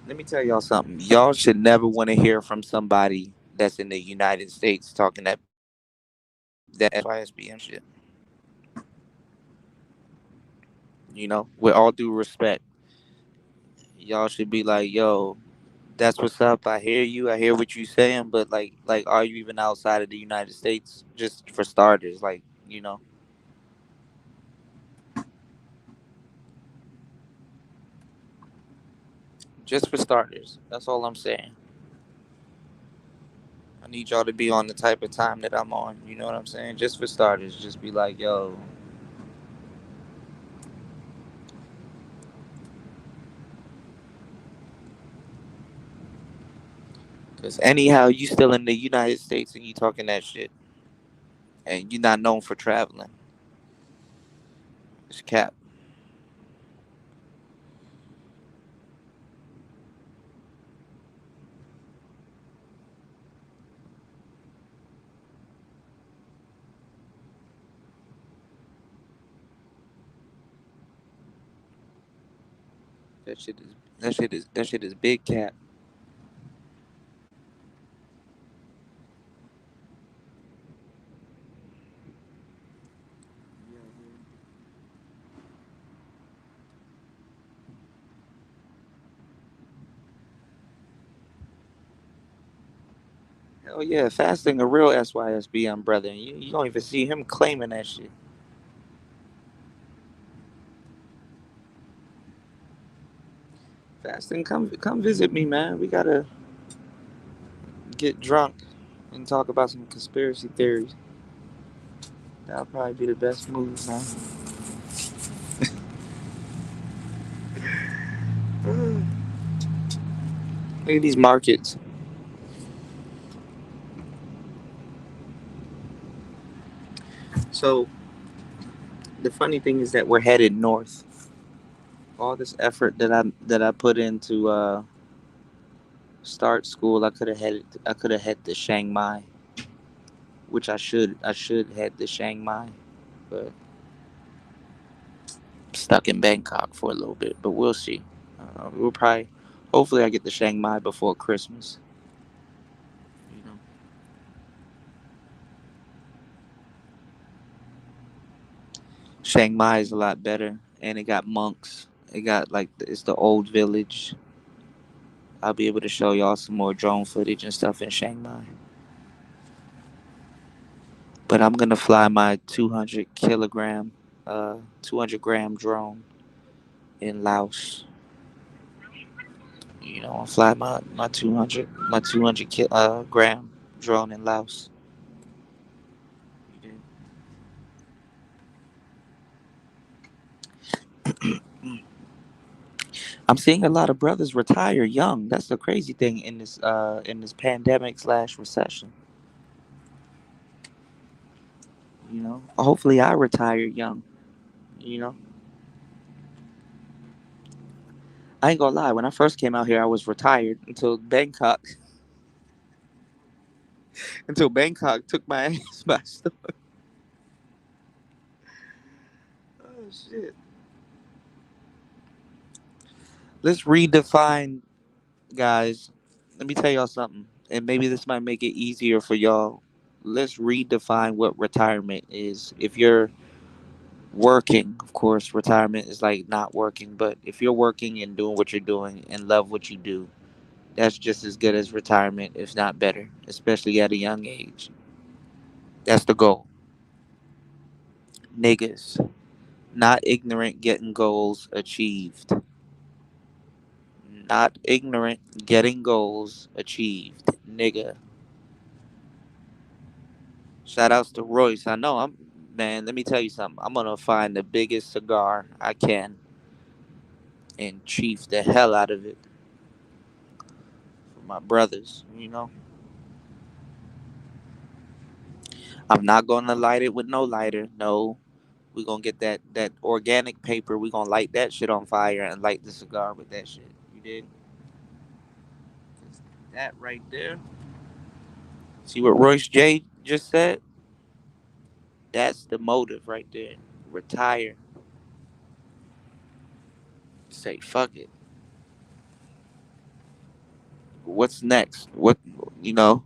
Let me tell y'all something. Y'all should never want to hear from somebody that's in the United States talking that YSBM shit. You know, with all due respect, y'all should be like, "Yo, that's what's up. I hear you. I hear what you saying, but are you even outside of the United States? Just for starters, you know, just for starters. That's all I'm saying. I need y'all to be on the type of time that I'm on. You know what I'm saying? Just for starters, just be like, yo, because anyhow, you still in the United States and you talking that shit, and you're not known for traveling. It's cap. That shit is big cap. Hell yeah, fasting a real SYSBM brother. And you don't even see him claiming that shit. Fasting, come visit me, man. We gotta get drunk and talk about some conspiracy theories. That'll probably be the best move, man. Look at these markets. So the funny thing is that we're headed north. All this effort that I put into start school, I could have head to Chiang Mai, which I should head to Chiang Mai, but I'm stuck in Bangkok for a little bit. But we'll see. We'll probably, hopefully, I get to Chiang Mai before Christmas. You know, Chiang Mai is a lot better, and it got monks. It got it's the old village. I'll be able to show y'all some more drone footage and stuff in Chiang Mai. But I'm gonna fly my 200 gram drone in Laos. You know, I'll fly my 200 gram drone in Laos. I'm seeing a lot of brothers retire young. That's the crazy thing in this pandemic slash recession. You know, hopefully I retire young. You know, I ain't gonna lie. When I first came out here, I was retired until Bangkok took my ass by storm. Oh shit. Let's redefine, guys. Let me tell y'all something, and maybe this might make it easier for y'all. Let's redefine what retirement is. If you're working, of course, retirement is like not working, but if you're working and doing what you're doing and love what you do, that's just as good as retirement, if not better, especially at a young age. That's the goal. Niggas, not ignorant, getting goals achieved. Not ignorant, getting goals achieved. Nigga. Shout outs to Royce. I know I'm man, let me tell you something. I'm gonna find the biggest cigar I can and chief the hell out of it for my brothers, you know? I'm not gonna light it with no lighter. No. We're gonna get that organic paper. We're gonna light that shit on fire and light the cigar with that shit. You did? 'Cause that right there. See what Royce J just said? That's the motive right there. Retire. Say fuck it. What's next? What you know?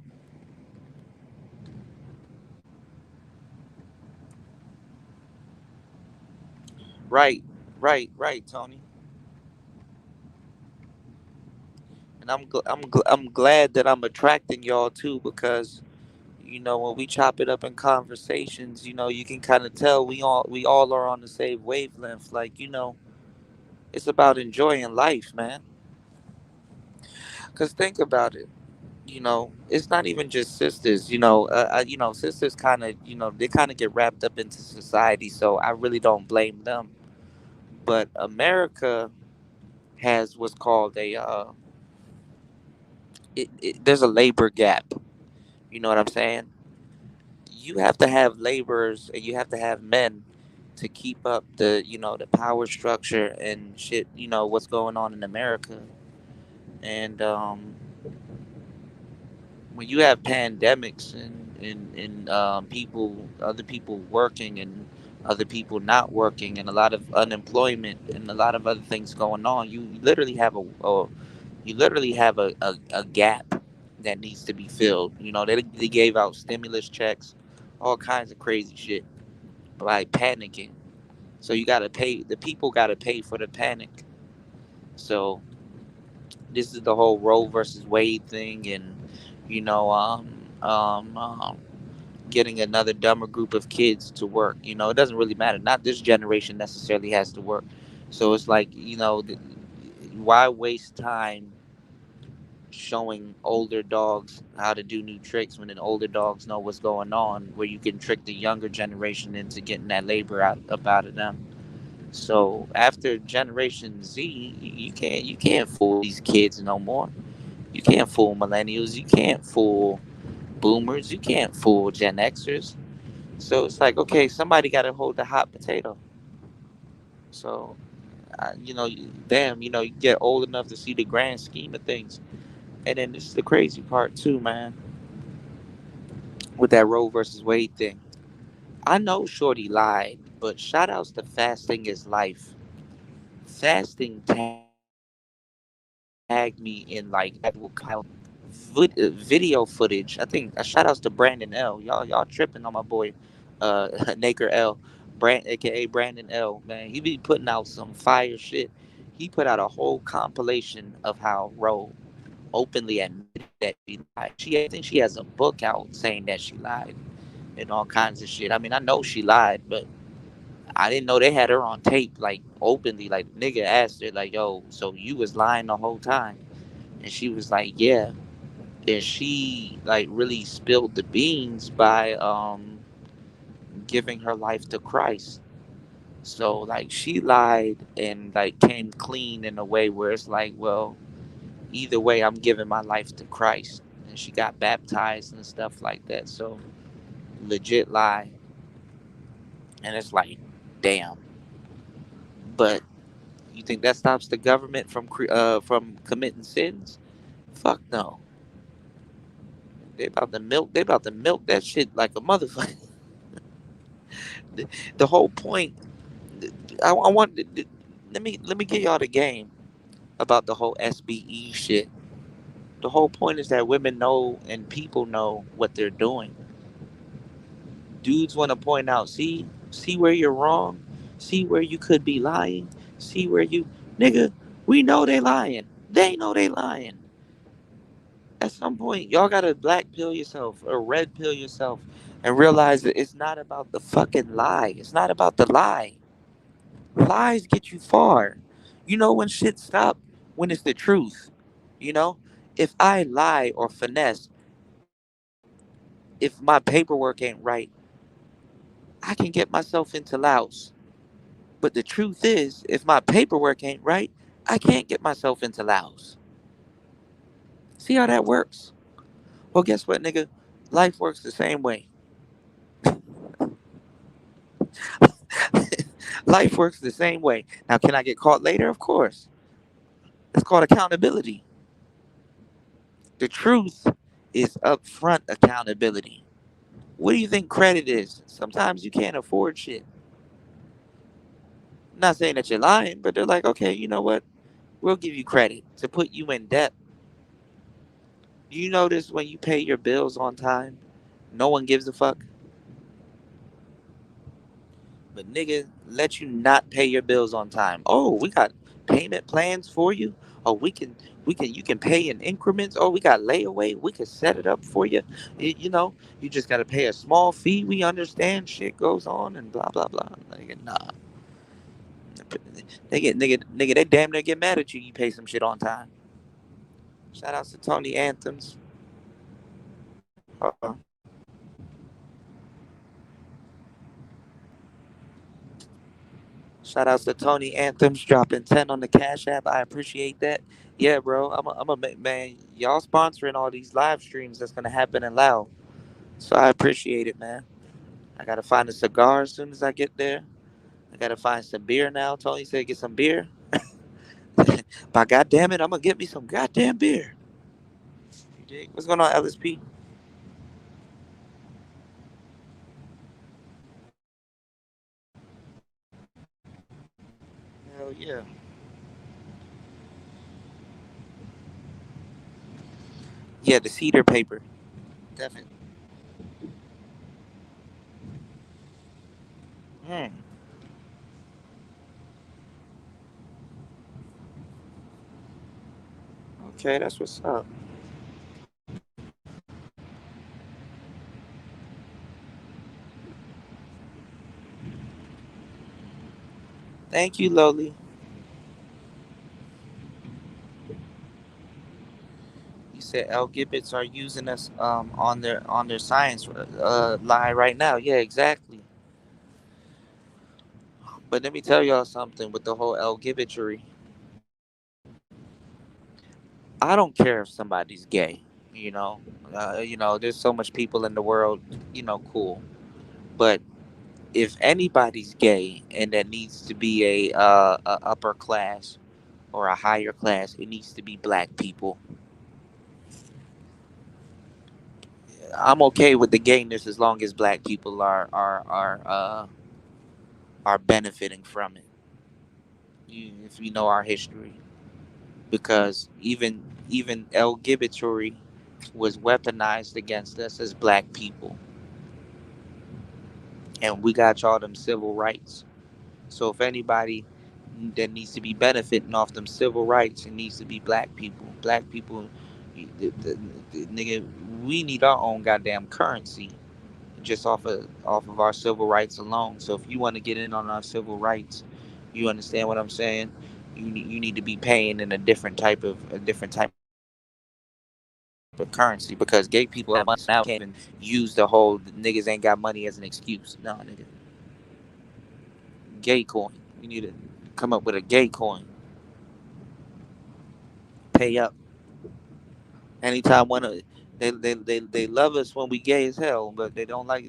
Right, right, Tony. And I'm glad that I'm attracting y'all too because when we chop it up in conversations, you can kind of tell we all are on the same wavelength. Like it's about enjoying life, man. Cause think about it. It's not even just sisters. Sisters kind of they kind of get wrapped up into society. So I really don't blame them. But America has what's called there's a labor gap. You know what I'm saying? You have to have laborers and you have to have men to keep up the power structure and shit. What's going on in America, and when you have pandemics and people, other people working and other people not working, and a lot of unemployment and a lot of other things going on, you literally have a gap that needs to be filled. They gave out stimulus checks, all kinds of crazy shit by panicking. So you gotta pay. The people gotta pay for the panic. So this is the whole Roe versus Wade thing, and you know, um, um, getting another dumber group of kids to work. It doesn't really matter. Not this generation necessarily has to work. So it's like why waste time showing older dogs how to do new tricks when the older dogs know what's going on, where you can trick the younger generation into getting that labor out of them. So after Generation Z, you can't fool these kids no more. You can't fool millennials. You can't fool boomers. You can't fool Gen Xers. So it's like, okay, somebody got to hold the hot potato. So, damn, you get old enough to see the grand scheme of things. And then this is the crazy part too, man, with that Roe versus Wade thing. I know Shorty lied, but shout outs to Fasting is Life. Fasting tagged me in like actual video footage. I think shout outs to Brandon L. Y'all tripping on my boy, Naker L. aka Brandon L. Man, he be putting out some fire shit. He put out a whole compilation of how Roe openly admitted that she lied. I think she has a book out saying that she lied and all kinds of shit. I mean, I know she lied, but I didn't know they had her on tape, like openly. Like nigga asked her, like, "Yo, so you was lying the whole time?" And she was like, "Yeah." And she like really spilled the beans by giving her life to Christ. So like she lied and like came clean in a way where it's like, well, either way, I'm giving my life to Christ. And she got baptized and stuff like that. So legit lie, and it's like, damn. But you think that stops the government from committing sins? Fuck no. They about to milk. They about to milk that shit like a motherfucker. The whole point. I want. Let me get y'all the game about the whole SBE shit. The whole point is that women know and people know what they're doing. Dudes want to point out, see where you're wrong, see where you could be lying, see where you, nigga, we know they lying. They know they lying. At some point, y'all gotta black pill yourself or red pill yourself and realize that it's not about the fucking lie. It's not about the lie. Lies get you far. You know when shit stop? when it's the truth. You know, if I lie or finesse, if my paperwork ain't right, I can get myself into Laos. But the truth is, if my paperwork ain't right, I can't get myself into Laos. See how that works? Well, guess what, nigga? Life works the same way. Life works the same way. Now, can I get caught later? Of course. It's called accountability. The truth is upfront accountability. What do you think credit is? Sometimes you can't afford shit. I'm not saying that you're lying, but they're like, okay, you know what? We'll give you credit to put you in debt. You notice when you pay your bills on time, no one gives a fuck. But nigga, let you not pay your bills on time. Oh, we got payment plans for you. Oh, you can pay in increments. Oh, we got layaway. We can set it up for you. You know, you just gotta pay a small fee. We understand shit goes on and blah blah blah. Nigga, nah. Nigga, they damn near get mad at you. You pay some shit on time. Shout outs to Tony Anthems. Shout outs to Tony Anthems dropping 10 on the Cash App. I appreciate that. Yeah, bro. Man. Y'all sponsoring all these live streams that's gonna happen in Lao. So I appreciate it, man. I gotta find a cigar as soon as I get there. I gotta find some beer now. Tony said get some beer. But goddamn it, I'm gonna get me some goddamn beer. You dig? What's going on, LSP? Hell yeah. Yeah, the cedar paper. Definitely. Hmm. Okay, that's what's up. Thank you, Loli. You said L Gibbets are using us on their science lie right now. Yeah, exactly. But let me tell y'all something with the whole L Gibbetry. I don't care if somebody's gay. You know, there's so much people in the world. Cool. But if anybody's gay and that needs to be a upper class or a higher class, it needs to be black people. I'm okay with the gayness as long as black people are benefiting from it. If you know our history, because even LGBT was weaponized against us as black people, and we got y'all them civil rights. So if anybody that needs to be benefiting off them civil rights, it needs to be black people. Black people, nigga, we need our own goddamn currency just off of our civil rights alone. So if you want to get in on our civil rights, you understand what I'm saying? You need to be paying in a different type of currency, because gay people have money now can't even use the whole niggas ain't got money as an excuse. No, nigga, gay coin. We need to come up with a gay coin. Pay up anytime one of they love us when we gay as hell, but they don't like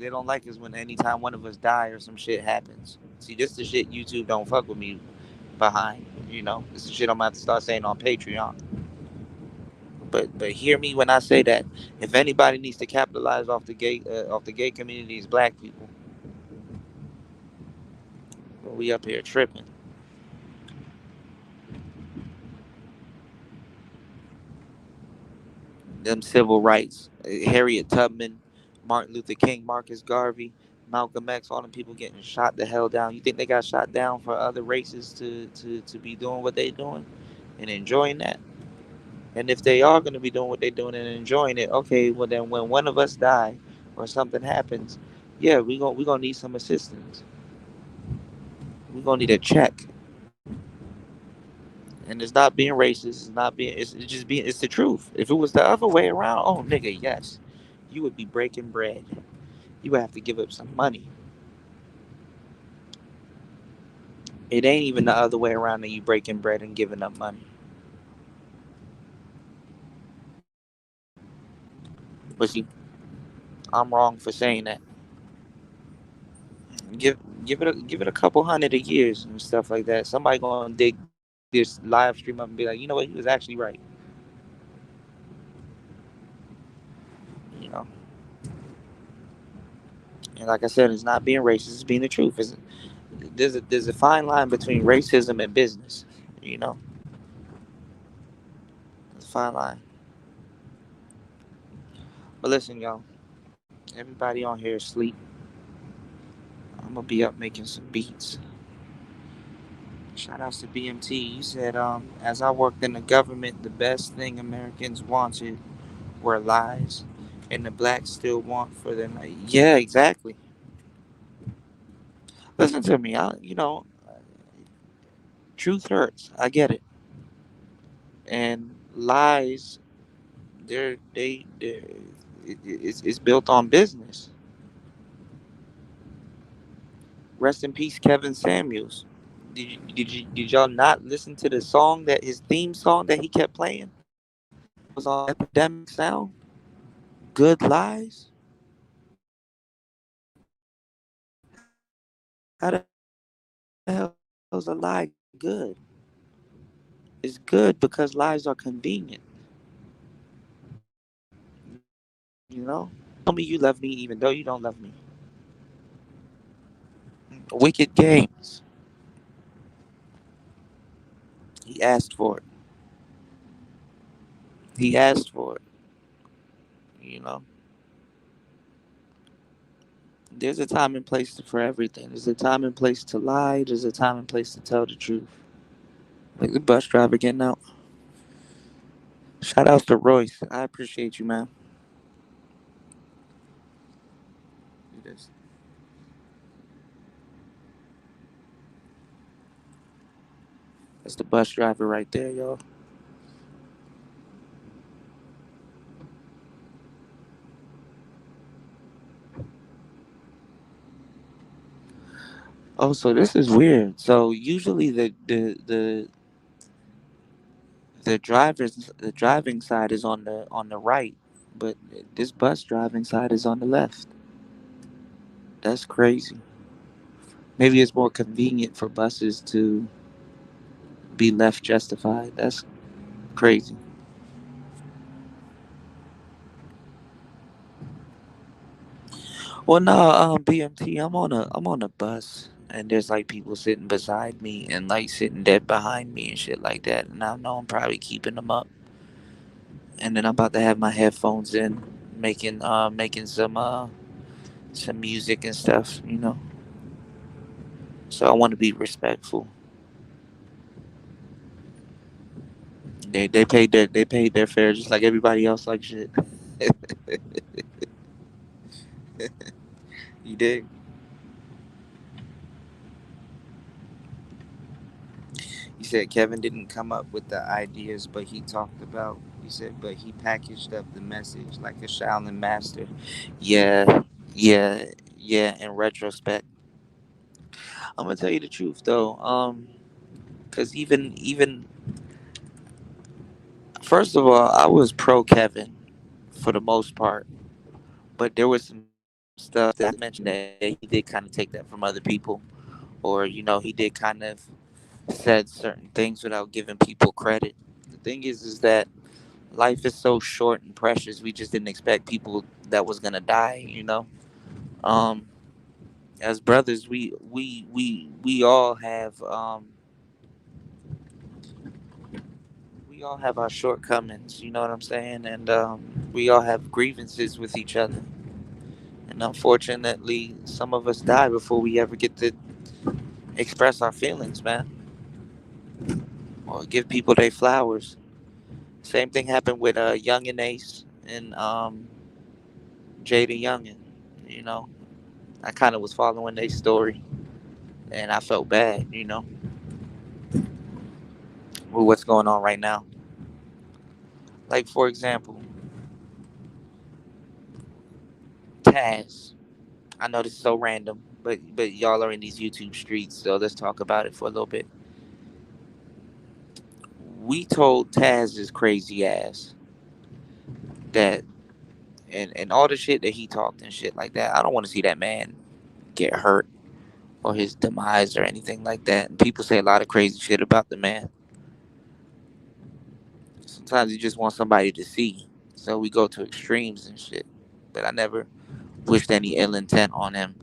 us when anytime one of us die or some shit happens. See, this the shit YouTube don't fuck with me behind. This is shit I'm gonna have to start saying on Patreon. But hear me when I say that if anybody needs to capitalize off the gay community, is black people. We up here tripping. Them civil rights. Harriet Tubman, Martin Luther King, Marcus Garvey, Malcolm X, all them people getting shot the hell down. You think they got shot down for other races to be doing what they doing and enjoying that? And if they are going to be doing what they're doing and enjoying it, okay, well then when one of us die or something happens, yeah, we gonna need some assistance. We gonna need a check. And it's not being racist. It's not being. It's just being. It's the truth. If it was the other way around, oh nigga, yes, you would be breaking bread. You would have to give up some money. It ain't even the other way around that you breaking bread and giving up money. But see, I'm wrong for saying that. Give give it a couple hundred of years and stuff like that. Somebody gonna dig this live stream up and be like, you know what, he was actually right. You know, and like I said, it's not being racist; it's being the truth. There's a fine line between racism and business. You know, there's a fine line. But listen, y'all, everybody on here is asleep. I'm gonna be up making some beats. Shout outs to BMT. You said, as I worked in the government, the best thing Americans wanted were lies, and the blacks still want for them. Yeah, exactly. Listen to me. Truth hurts. I get it. And lies, it's built on business. Rest in peace, Kevin Samuels. Did y'all not listen to the song that his theme song that he kept playing was on Epidemic Sound? Good lies. How the hell is a lie good? It's good because lies are convenient. You know, tell me you love me even though you don't love me. Wicked games. He asked for it. He asked for it. You know, there's a time and place for everything. There's a time and place to lie. There's a time and place to tell the truth. Like the bus driver getting out. Shout outs to Royce. I appreciate you, man. Do this. That's the bus driver right there, y'all. Oh, so this is weird. So usually the driving side is on the right, but this bus driving side is on the left. That's crazy. Maybe it's more convenient for buses to be left justified. That's crazy. Well, no, BMT. I'm on a bus, and there's like people sitting beside me and like sitting dead behind me and shit like that. And I know I'm probably keeping them up. And then I'm about to have my headphones in, making some music and stuff. You know. So I want to be respectful. They paid their fare just like everybody else. Like shit. You did. He said Kevin didn't come up with the ideas, but he talked about. He said, but he packaged up the message like a Shaolin master. Yeah, yeah, yeah. In retrospect, I'm gonna tell you the truth though. Cause even first of all, I was pro Kevin for the most part, but there was some stuff that he mentioned that he did kind of take that from other people, or he did kind of said certain things without giving people credit. The thing is that life is so short and precious. We just didn't expect people that was gonna die. Um, as brothers, we all have our shortcomings. You know what I'm saying? And we all have grievances with each other. And unfortunately, some of us die before we ever get to express our feelings, man, or give people their flowers. Same thing happened with Young and Ace and Jada Youngin. You know, I kind of was following their story, and I felt bad. with what's going on right now. Like for example, Taz. I know this is so random, but y'all are in these YouTube streets, so let's talk about it for a little bit. We told Taz's crazy ass that and all the shit that he talked and shit like that. I don't want to see that man get hurt or his demise or anything like that. And people say a lot of crazy shit about the man. Sometimes you just want somebody to see. So we go to extremes and shit. But I never wished any ill intent on him.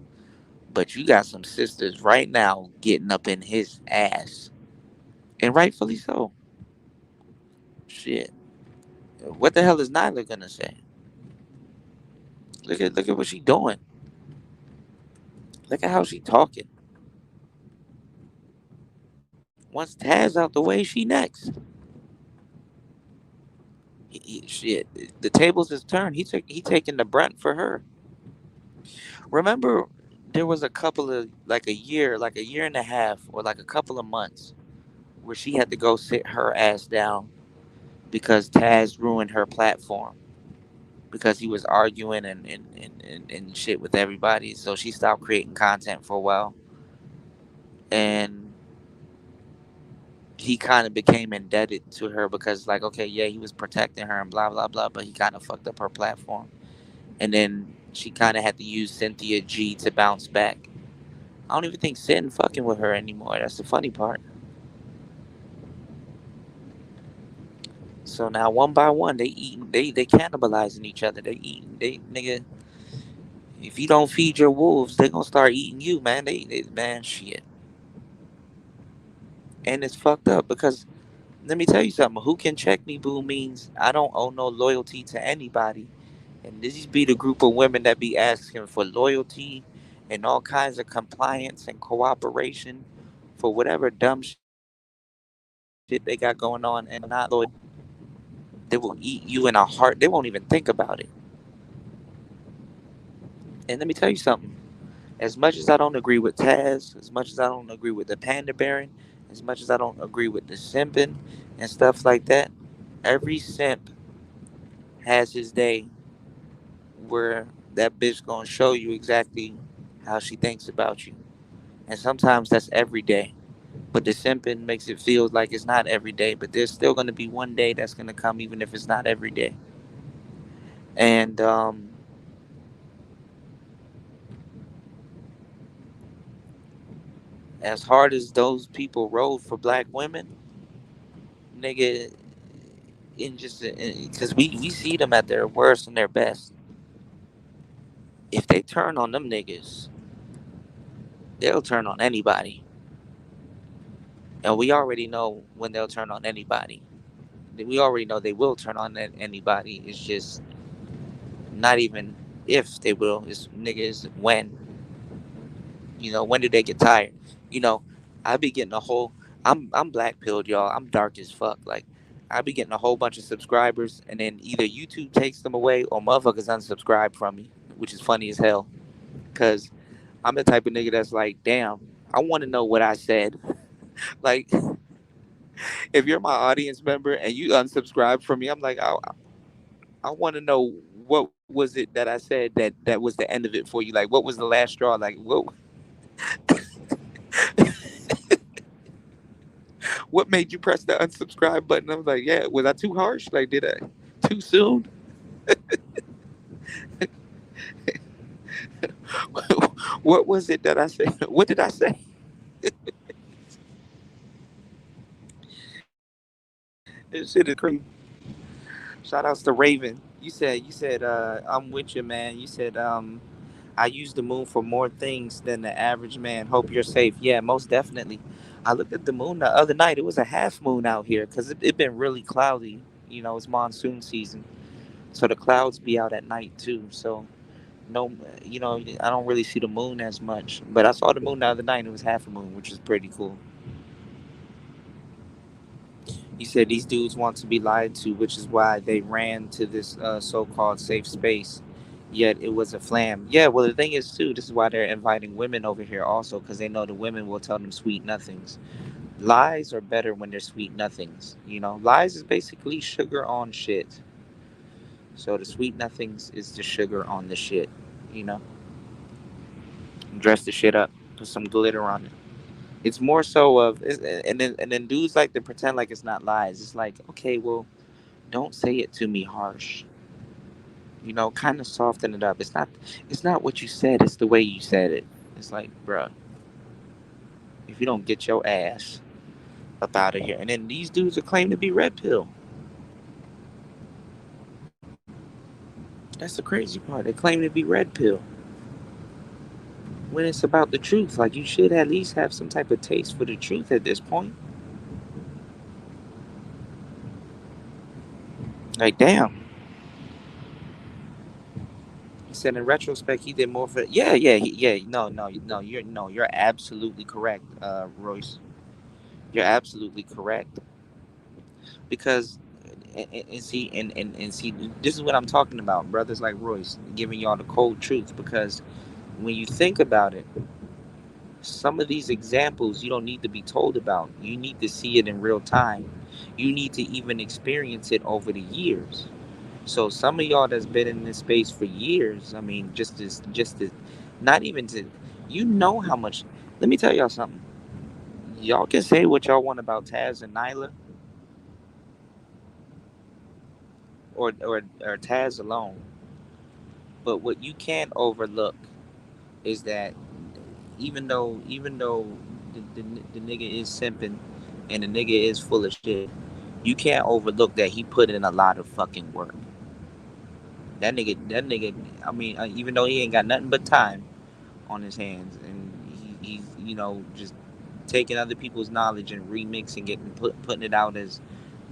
But you got some sisters right now getting up in his ass. And rightfully so. Shit. What the hell is Nyla gonna say? Look at what she doing. Look at how she talking. Once Taz out the way, she next. Shit. The tables is turned. He taking the brunt for her. Remember, there was a couple of like a year and a half, or like a couple of months, where she had to go sit her ass down because Taz ruined her platform because he was arguing and shit with everybody. So she stopped creating content for a while, and he kind of became indebted to her because, like, okay, yeah, he was protecting her and blah blah blah, but he kind of fucked up her platform, and then she kind of had to use Cynthia G to bounce back. I don't even think Sin fucking with her anymore. That's the funny part. So now one by one they cannibalizing each other. They eating they nigga. If you don't feed your wolves, they gonna start eating you, man. They man shit. And it's fucked up because let me tell you something. Who can check me, boo means I don't owe no loyalty to anybody. And these be the group of women that be asking for loyalty and all kinds of compliance and cooperation for whatever dumb shit they got going on and they're not loyal. They will eat you in a heart. They won't even think about it. And let me tell you something. As much as I don't agree with Taz, as much as I don't agree with the Panda Baron, as much as I don't agree with the simping and stuff like that, every simp has his day where that bitch gonna show you exactly how she thinks about you. And sometimes that's every day. But the simping makes it feel like it's not every day, but there's still gonna be one day that's gonna come even if it's not every day. And as hard as those people rode for black women, nigga, in just because we see them at their worst and their best. If they turn on them niggas, they'll turn on anybody, and we already know when they'll turn on anybody. We already know they will turn on anybody. It's just not even if they will. It's niggas when. You know, when do they get tired? You know, I be getting a whole. I'm black pilled, y'all. I'm dark as fuck. Like, I be getting a whole bunch of subscribers, and then either YouTube takes them away or motherfuckers unsubscribe from me, which is funny as hell. Cause I'm the type of nigga that's like, damn, I want to know what I said. Like, if you're my audience member and you unsubscribe from me, I'm like, I want to know what was it that I said that was the end of it for you. Like, what was the last straw? Like, what made you press the unsubscribe button? I was like, yeah, was I too harsh? Like, did I too soon? What was it that I said? What did I say? This shit is crazy. Shout outs to Raven. You said I'm with you, man. You said I use the moon for more things than the average man. Hope you're safe. Yeah, most definitely. I looked at the moon the other night. It was a half moon out here because it been really cloudy. You know, it's monsoon season, so the clouds be out at night too. So no, you know, I don't really see the moon as much. But I saw the moon the other night. And it was half a moon, which is pretty cool. He said these dudes want to be lied to, which is why they ran to this so-called safe space. Yet it was a flam. Yeah, well, the thing is, too, this is why they're inviting women over here also, because they know the women will tell them sweet nothings. Lies are better when they're sweet nothings. Lies is basically sugar on shit. So the sweet nothings is the sugar on the shit. You know, dress the shit up, put some glitter on it. It's more so and then dudes like to pretend like it's not lies. It's like, okay, well, don't say it to me harsh. Kind of soften it up. It's not what you said. It's the way you said it. It's like, bruh, if you don't get your ass up out of here, and then these dudes are claiming to be red pill. That's the crazy part. They claim to be red pill when it's about the truth. Like, you should at least have some type of taste for the truth at this point. Like, damn. He said in retrospect he did more for. Yeah, yeah, yeah. No, no, no. You're absolutely correct, Royce. You're absolutely correct because. And see, this is what I'm talking about, brothers like Royce, giving y'all the cold truth. Because when you think about it, some of these examples you don't need to be told about. You need to see it in real time. You need to even experience it over the years. So some of y'all that's been in this space for years, I mean, just as, not even to, how much. Let me tell y'all something. Y'all can say what y'all want about Taz and Nyla, or Taz alone, but what you can't overlook is that even though the nigga is simping and the nigga is full of shit, you can't overlook that he put in a lot of fucking work. That nigga. I mean, even though he ain't got nothing but time on his hands, and he's just taking other people's knowledge and remixing it and putting it out as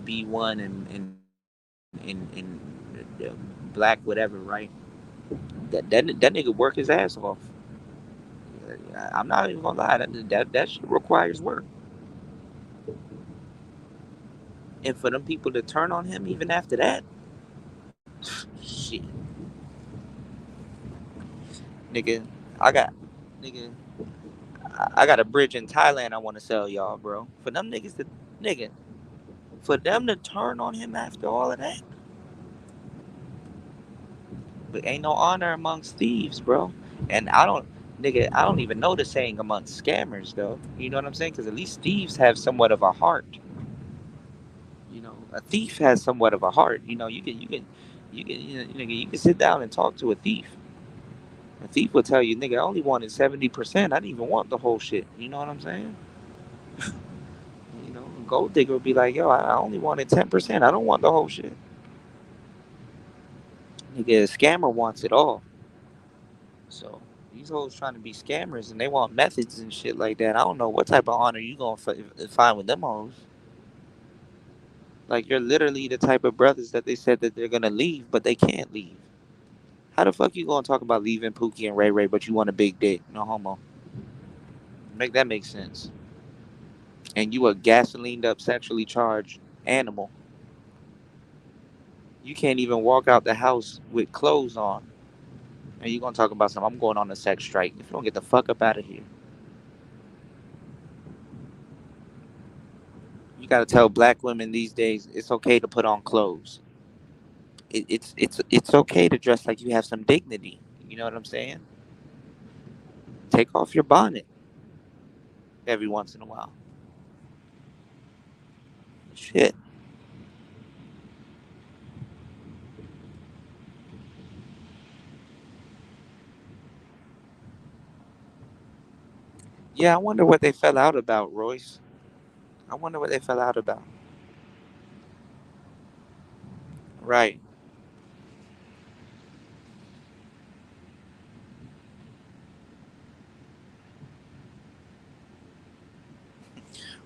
B1 and black whatever, right? That nigga work his ass off. I'm not even gonna lie. That shit requires work, and for them people to turn on him even after that, shit, nigga, I got nigga, I got a bridge in Thailand I want to sell y'all, bro. For them niggas to nigga, for them to turn on him after all of that, but ain't no honor amongst thieves, bro. And I don't even know the saying amongst scammers though. You know what I'm saying? Because at least thieves have somewhat of a heart. A thief has somewhat of a heart. You can, you can sit down and talk to a thief. A thief will tell you, nigga, I only wanted 70%. I didn't even want the whole shit. You know what I'm saying? A gold digger would be like, yo, I only wanted 10%. I don't want the whole shit. Nigga, a scammer wants it all. So these hoes trying to be scammers and they want methods and shit like that. I don't know what type of honor you gonna find with them hoes. Like, you're literally the type of brothers that they said that they're gonna leave, but they can't leave. How the fuck you gonna talk about leaving Pookie and Ray Ray, but you want a big dick? No homo. Make that make sense. And you a gasolined up, sexually charged animal. You can't even walk out the house with clothes on. And you gonna talk about something? I'm going on a sex strike. If you don't get the fuck up out of here, you gotta tell black women these days it's okay to put on clothes. It's okay to dress like you have some dignity. You know what I'm saying? Take off your bonnet every once in a while. Shit. Yeah, I wonder what they fell out about, Royce. I wonder what they fell out about. Right.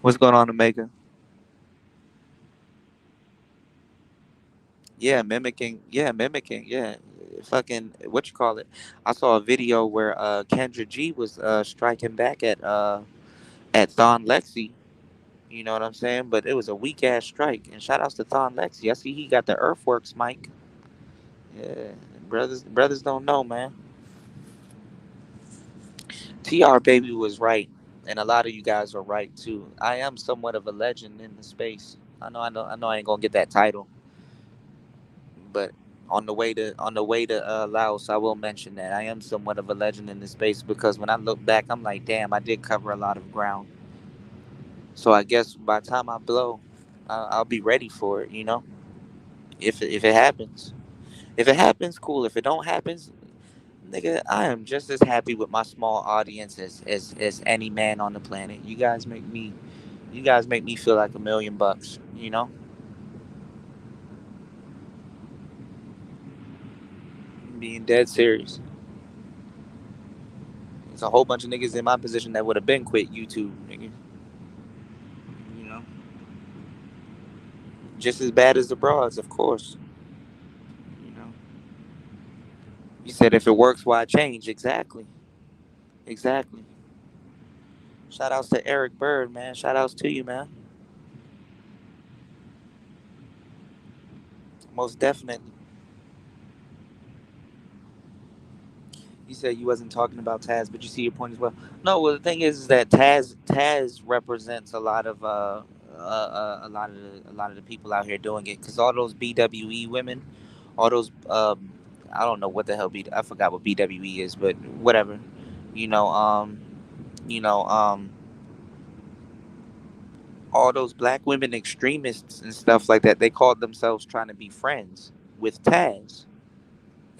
What's going on, Omega? Yeah, mimicking. Yeah, mimicking. Yeah, fucking. What you call it? I saw a video where Kendra G was striking back at Thon Lexi. You know what I'm saying? But it was a weak ass strike. And shout outs to Thon Lexi. I see he got the Earthworks mic. Yeah, brothers don't know, man. TR baby was right. And a lot of you guys are right too. I am somewhat of a legend in the space. I know I ain't gonna get that title, but on the way to Laos, I will mention that I am somewhat of a legend in this space because when I look back, I'm like, damn, I did cover a lot of ground. So I guess by the time I blow, I'll be ready for it. You know, if it happens, if it happens, cool. If it don't happens, nigga, I am just as happy with my small audience as any man on the planet. You guys make me feel like $1 million. You know, being dead serious. There's a whole bunch of niggas in my position that would have been quit YouTube, nigga. You know, just as bad as the broads, of course. You know, you said if it works, why change? Exactly, exactly. Shout outs to Eric Bird, man. Shout outs to you, man. Most definitely. You said you wasn't talking about Taz, but you see your point as well. No, well the thing is that Taz represents a lot of the people out here doing it because all those BWE women, all those I don't know what the hell I forgot what BWE is, but whatever. You know you know all those black women extremists and stuff like that. They called themselves trying to be friends with Taz.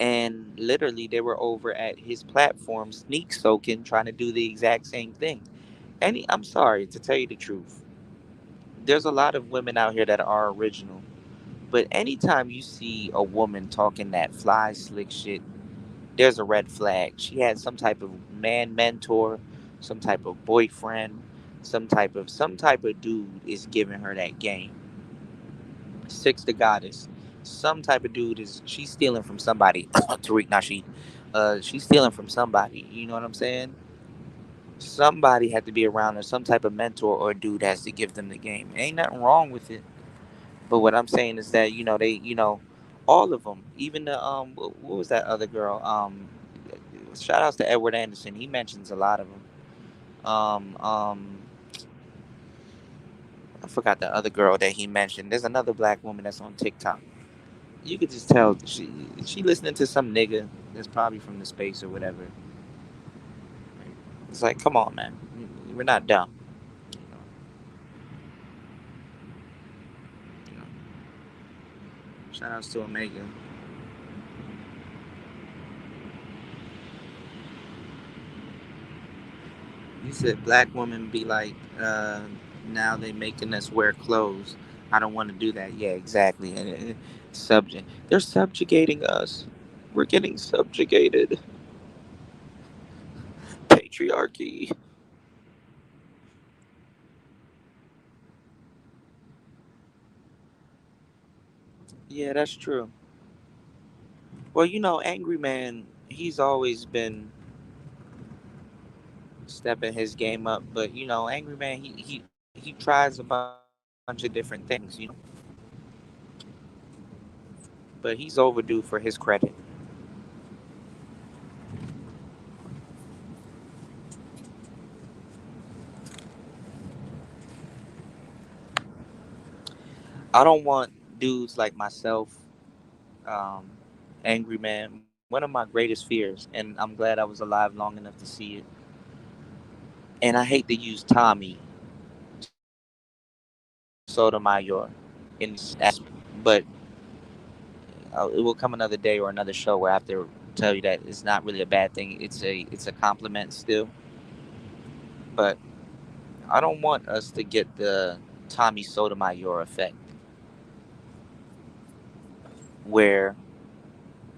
And literally, they were over at his platform, sneak soaking, trying to do the exact same thing. I'm sorry to tell you the truth. There's a lot of women out here that are original, but anytime you see a woman talking that fly slick shit, there's a red flag. She had some type of man mentor, some type of boyfriend, some type of dude is giving her that game. Six the goddess. Some type of dude is she's stealing from somebody. Tariq Nasheed. She's stealing from somebody. You know what I'm saying? Somebody had to be around her, some type of mentor or dude has to give them the game. Ain't nothing wrong with it. But what I'm saying is that all of them, even the what was that other girl? Shout outs to Edward Anderson. He mentions a lot of them. Um, um, I forgot the other girl that he mentioned. There's another black woman that's on TikTok. You could just tell she listening to some nigga that's probably from the space or whatever. It's like, come on, man, we're not dumb. You know, you know. Shout outs to Omega. You said black women be like, now they making us wear clothes. I don't want to do that. Yeah, exactly. Subject. They're subjugating us. We're getting subjugated. Patriarchy. Yeah, that's true. Well, Angry Man, he's always been stepping his game up, but Angry Man, he tries a bunch of different things, but he's overdue for his credit. I don't want dudes like myself, um, Angry Man. One of my greatest fears, and I'm glad I was alive long enough to see it. And I hate to use Tommy Sotomayor in this aspect, but it will come another day or another show where I have to tell you that it's not really a bad thing. It's a compliment still, but I don't want us to get the Tommy Sotomayor effect, where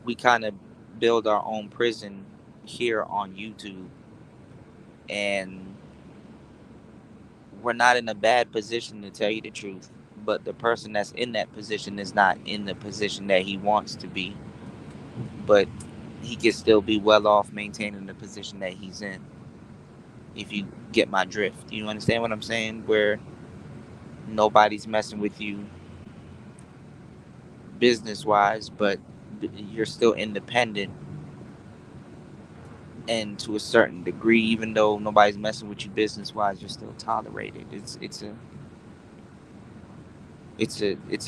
we kind of build our own prison here on YouTube, and we're not in a bad position to tell you the truth. But the person that's in that position is not in the position that he wants to be, but he can still be well off maintaining the position that he's in. If you get my drift, you understand what I'm saying? Where nobody's messing with you business wise, but you're still independent and to a certain degree, even though nobody's messing with you business wise, you're still tolerated. It's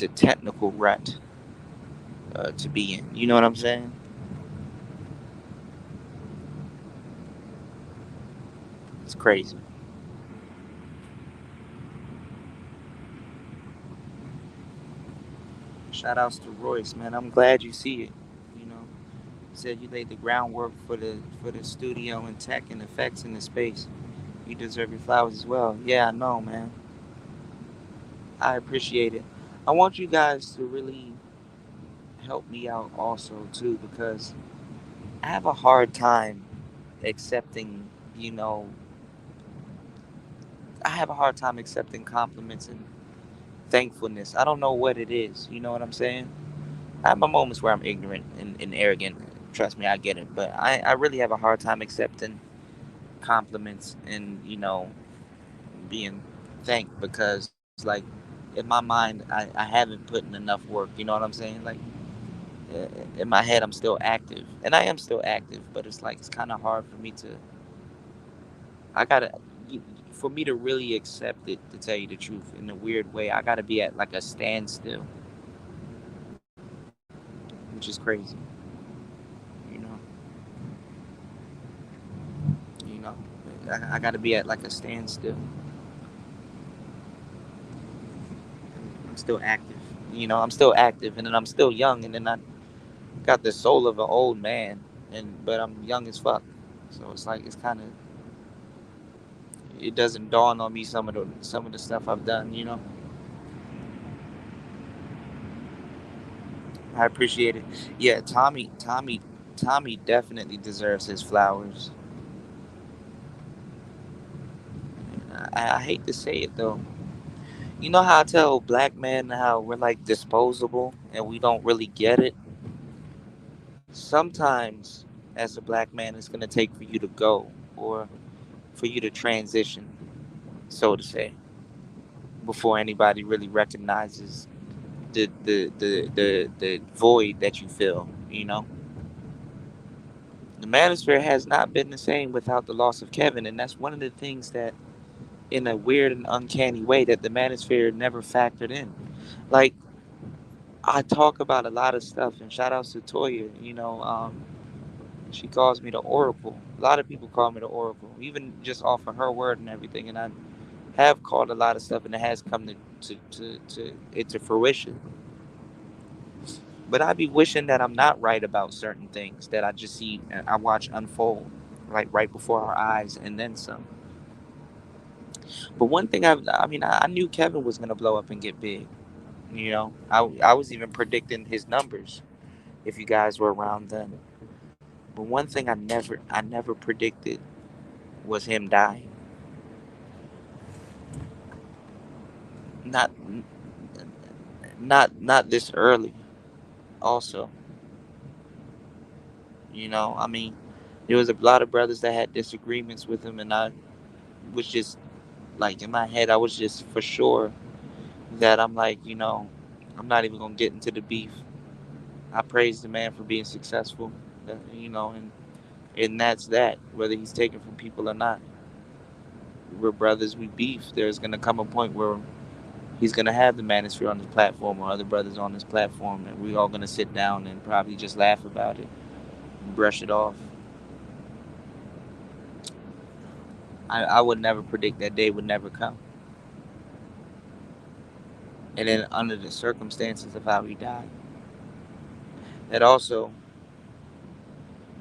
a technical rut to be in. You know what I'm saying? It's crazy. Shout outs to Royce, man. I'm glad you see it. You know, said you laid the groundwork for the studio and tech and effects in the space. You deserve your flowers as well. Yeah, I know, man. I appreciate it. I want you guys to really help me out also too, because I have a hard time accepting, you know, I have a hard time accepting compliments and thankfulness. I don't know what it is. You know what I'm saying? I have my moments where I'm ignorant and arrogant. Trust me, I get it. But I really have a hard time accepting compliments and, being thanked because, like, in my mind, I haven't put in enough work. You know what I'm saying? Like, in my head, I'm still active. And I am still active, but it's like, it's kind of hard for me to, I gotta, for me to really accept it, to tell you the truth, in a weird way, I gotta be at like a standstill, which is crazy. You know, you know, I gotta be at like a standstill. I'm still active. I'm still active, and then I'm still young, and then I got the soul of an old man, but I'm young as fuck. So it's like it's kind of it doesn't dawn on me some of the stuff I've done. I appreciate it. Yeah, Tommy definitely deserves his flowers. I hate to say it though. You know how I tell black men how we're like disposable and we don't really get it? Sometimes, as a black man, it's going to take for you to go or for you to transition, so to say, before anybody really recognizes the void that you feel, The manosphere has not been the same without the loss of Kevin, and that's one of the things that, in a weird and uncanny way, that the manosphere never factored in. Like, I talk about a lot of stuff, and shout outs to Toya, she calls me the Oracle. A lot of people call me the Oracle, even just off of her word and everything. And I have called a lot of stuff, and it has come to fruition. But I be wishing that I'm not right about certain things that I just see and I watch unfold, like right before our eyes, and then some. But one thing I knew Kevin was gonna blow up and get big. I was even predicting his numbers if you guys were around then. But one thing I never predicted was him dying. Not not this early. Also, I mean, there was a lot of brothers that had disagreements with him, and I was just like, in my head, I was just for sure that I'm like, I'm not even gonna get into the beef. I praise the man for being successful, and that's that. Whether he's taken from people or not, we're brothers. We beef. There's gonna come a point where he's gonna have the manosphere on his platform or other brothers on his platform, and we all gonna sit down and probably just laugh about it, and brush it off. I would never predict that day would never come. And then under the circumstances of how he died, it also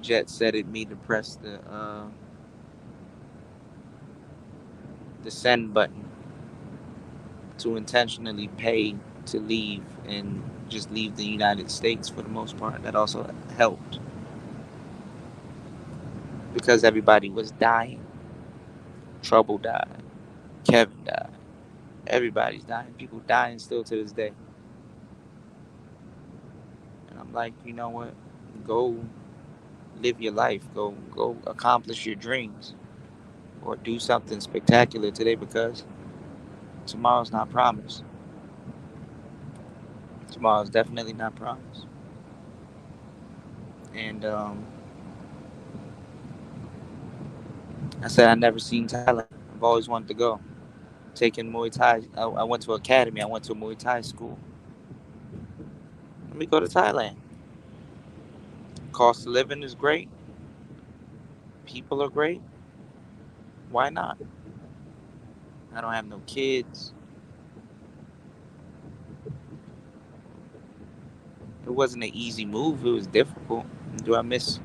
jet setted me to press the send button to intentionally pay to leave and just leave the United States for the most part. That also helped because everybody was dying. Trouble died. Kevin died. Everybody's dying. People dying still to this day. And I'm like, you know what? Go live your life. Go accomplish your dreams or do something spectacular today because tomorrow's not promised. Tomorrow's definitely not promised. And I said I never seen Thailand. I've always wanted to go. Taking Muay Thai. I went to academy. I went to a Muay Thai school. Let me go to Thailand. Cost of living is great. People are great. Why not? I don't have no kids. It wasn't an easy move. It was difficult. Do I miss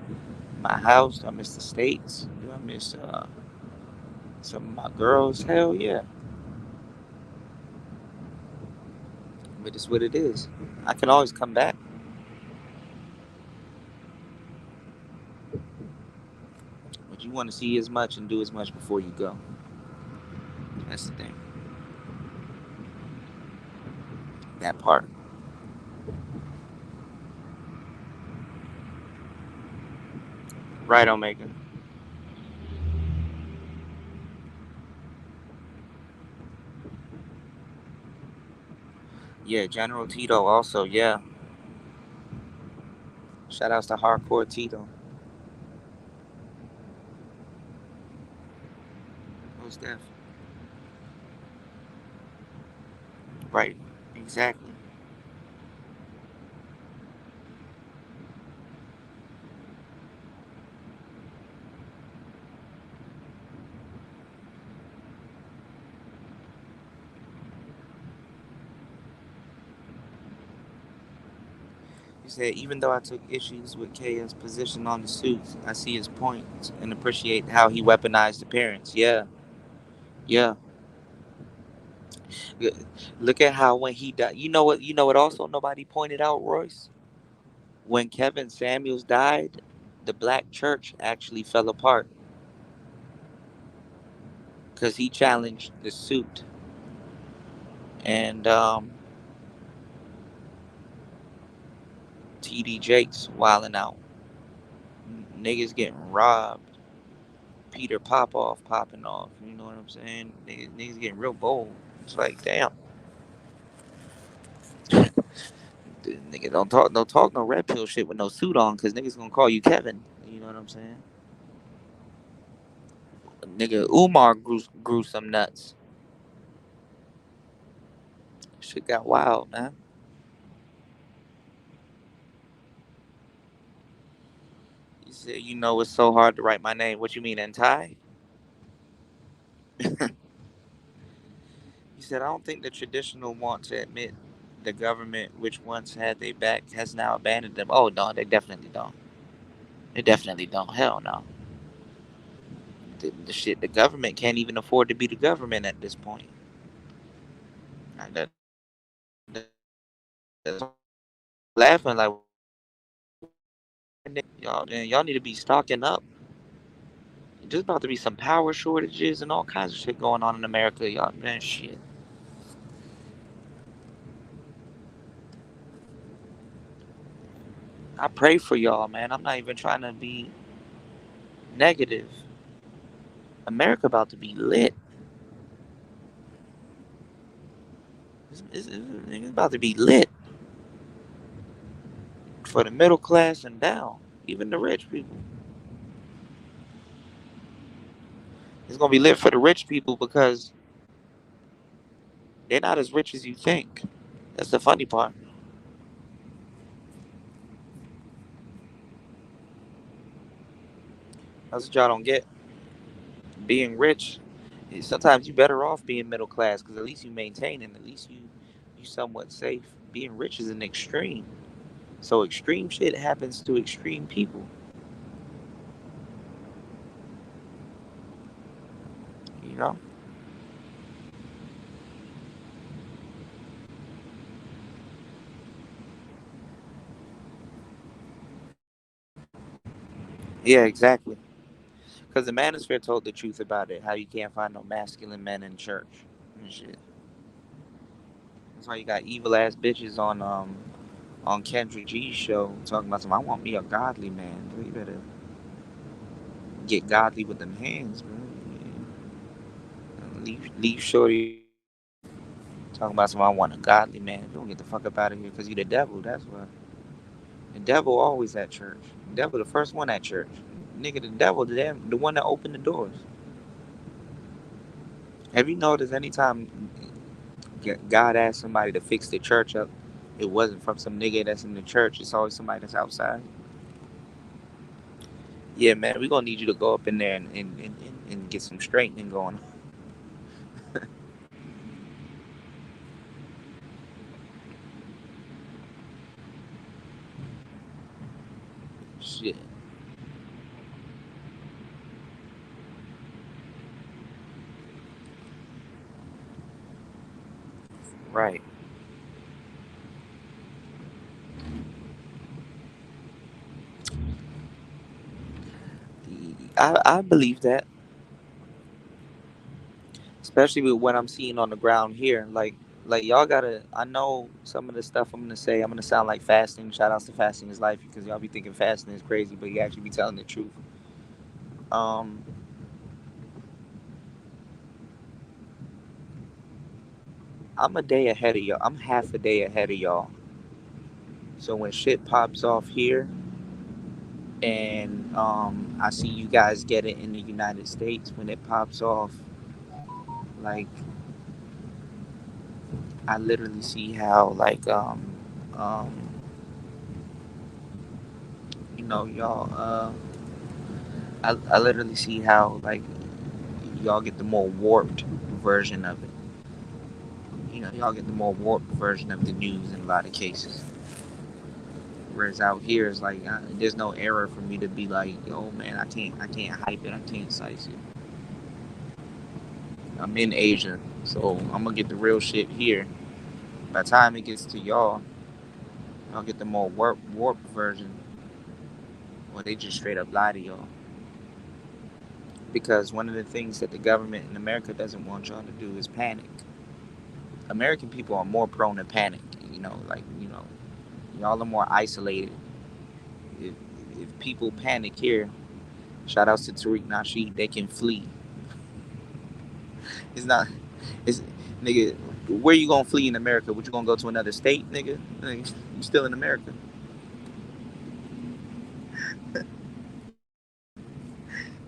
my house? Do I miss the states? Do I miss some of my girls? Hell yeah. But it's what it is. I can always come back. But you want to see as much and do as much before you go. That's the thing. That part. Right, Omega. Yeah, General Tito also. Yeah. Shout outs to Hardcore Tito. Who's that? Right. Exactly. He said, even though I took issues with KS' position on the suits, I see his points and appreciate how he weaponized appearance. Yeah, yeah. Look at how when he died. You know what also nobody pointed out, Royce? When Kevin Samuels died, the black church actually fell apart because he challenged the suit. And TD Jakes wilding out. Niggas getting robbed. Peter Popoff popping off. You know what I'm saying? Niggas getting real bold. It's like, damn. Nigga, don't talk no red pill shit with no suit on, cause niggas gonna call you Kevin. You know what I'm saying? Nigga, Umar grew some nuts. Shit got wild, man. He said, you know, it's so hard to write my name. What you mean, in Thai? He said, I don't think the traditional want to admit the government, which once had their back, has now abandoned them. Oh no, they definitely don't. They definitely don't. Hell no. The shit, the government can't even afford to be the government at this point. That, that's laughing like y'all need to be stocking up. There's about to be some power shortages and all kinds of shit going on in America, y'all. Man, shit. I pray for y'all, man. I'm not even trying to be negative. America about to be lit. It's about to be lit for the middle class and down, even the rich people. It's gonna be lit for the rich people because they're not as rich as you think. That's the funny part. That's what y'all don't get. Being rich, sometimes you better off being middle class because at least you maintain and at least you somewhat safe. Being rich is an extreme. So extreme shit happens to extreme people. You know? Yeah, exactly. Because the manosphere told the truth about it. How you can't find no masculine men in church and shit. That's why you got evil ass bitches on Kendra G's show talking about some. I want me a godly man. Bro, you better get godly with them hands, bro. Leave shorty talking about some. I want a godly man. Don't get the fuck up out of here because you the devil. That's why. The devil always at church. The devil the first one at church. Nigga, the devil, the one that opened the doors. Have you noticed anytime God asked somebody to fix the church up, it wasn't from some nigga that's in the church. It's always somebody that's outside. Yeah, man, we gonna need you to go up in there and get some straightening going. Shit. Right. I believe that, especially with what I'm seeing on the ground here. Like y'all gotta. I know some of the stuff I'm gonna say. I'm gonna sound like fasting. Shout outs to fasting is life because y'all be thinking fasting is crazy, but you actually be telling the truth. Um, I'm a day ahead of y'all. I'm half a day ahead of y'all. So when shit pops off here, and I see you guys get it in the United States when it pops off, like I literally see how um y'all I literally see how like y'all get the more warped version of it. Y'all get the more warped version of the news in a lot of cases. Whereas out here, it's like there's no error for me to be like, yo, man, I can't hype it, I can't size it. I'm in Asia, so I'm gonna get the real shit here. By the time it gets to y'all, y'all get the more warped version, or they just straight up lie to y'all. Because one of the things that the government in America doesn't want y'all to do is panic. American people are more prone to panic. Y'all are more isolated. If, if people panic here, shout outs to Tariq Nasheed, they can flee. It's not, it's, nigga, where you gonna flee in America? Would you gonna go to another state, nigga? You still in America.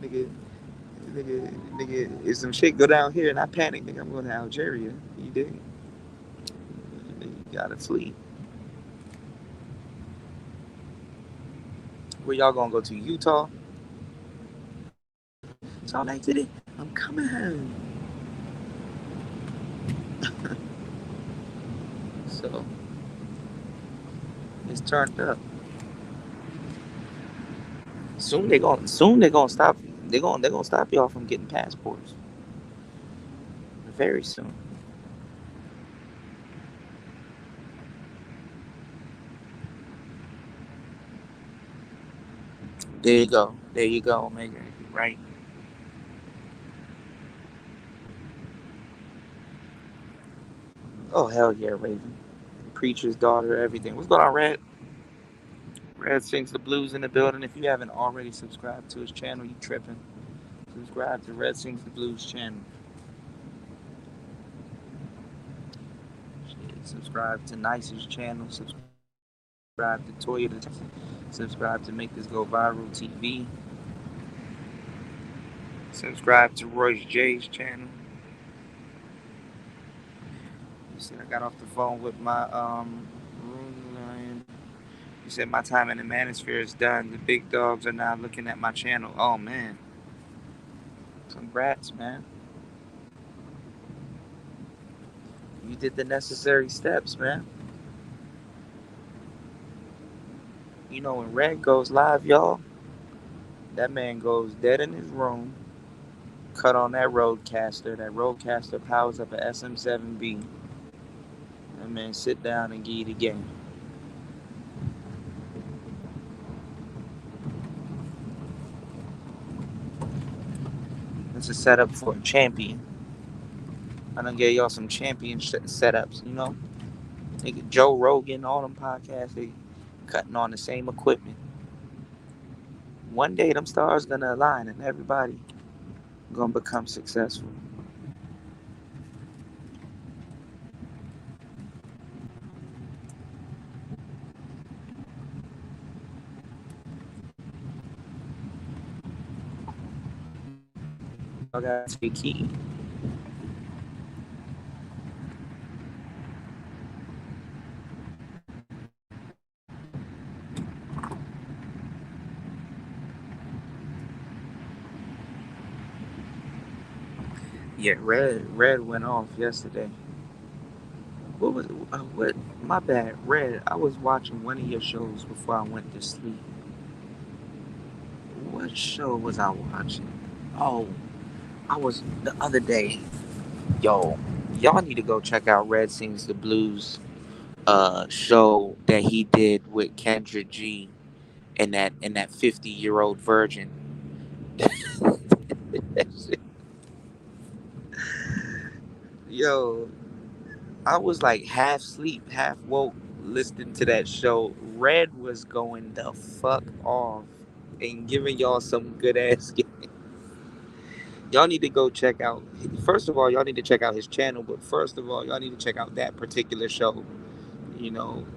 Nigga, nigga, if some shit go down here and I panic, nigga, I'm going to Algeria. You dig? You gotta flee. Where y'all gonna go to? Utah? Salt Lake City? I'm coming home. So it's turned up. Soon they gonna stop. They gonna stop y'all from getting passports. Very soon. There you go. There you go, Omega. Right. Oh hell yeah, Raven. Preacher's daughter, everything. What's going on, Red? Red sings the blues in the building. If you haven't already subscribed to his channel, you tripping. Subscribe to Red Sings the Blues channel. Shit, subscribe to Nice's channel. Subscribe to Toyota. Subscribe to Make This Go Viral TV. Subscribe to Royce J's channel. You said I got off the phone with my room lion. You said my time in the manosphere is done. The big dogs are now looking at my channel. Oh man. Congrats, man. You did the necessary steps, man. When Red goes live, y'all, that man goes dead in his room, cut on that roadcaster. That roadcaster powers up a SM7B. That man sit down and give you the game. It's a setup for a champion. I done gave y'all some champion setups, Nigga, Joe Rogan, all them podcasts, they cutting on the same equipment. One day them stars gonna align and everybody gonna become successful. Y'all gotta take key. Yeah, Red went off yesterday. What was what? My bad, Red. I was watching one of your shows before I went to sleep. What show was I watching? Oh, I was the other day. Yo, y'all need to go check out Red Sings the Blues show that he did with Kendra G and that 50-year-old virgin. Yo, I was like half sleep, half woke listening to that show. Red was going the fuck off and giving y'all some good ass game. Y'all need to go check out. First of all, y'all need to check out his channel, but first of all, y'all need to check out that particular show. You know,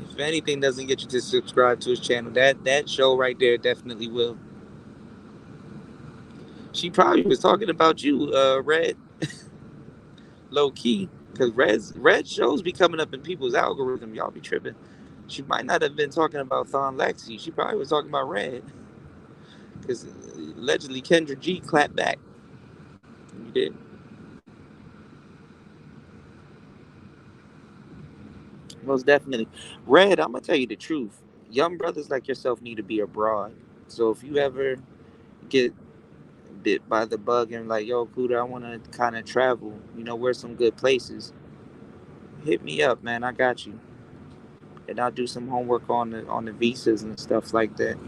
if anything doesn't get you to subscribe to his channel, that show right there definitely will. She probably was talking about you, Red, low key, because Red shows be coming up in people's algorithm. Y'all be tripping. She might not have been talking about Thon Lexi. She probably was talking about Red, because allegedly Kendra G clapped back. You did. Most definitely. Red, I'm gonna tell you the truth. Young brothers like yourself need to be abroad. So if you ever get bit by the bug and like, yo, Kuda, I wanna kinda travel, where's some good places? Hit me up, man. I got you. And I'll do some homework on the visas and stuff like that.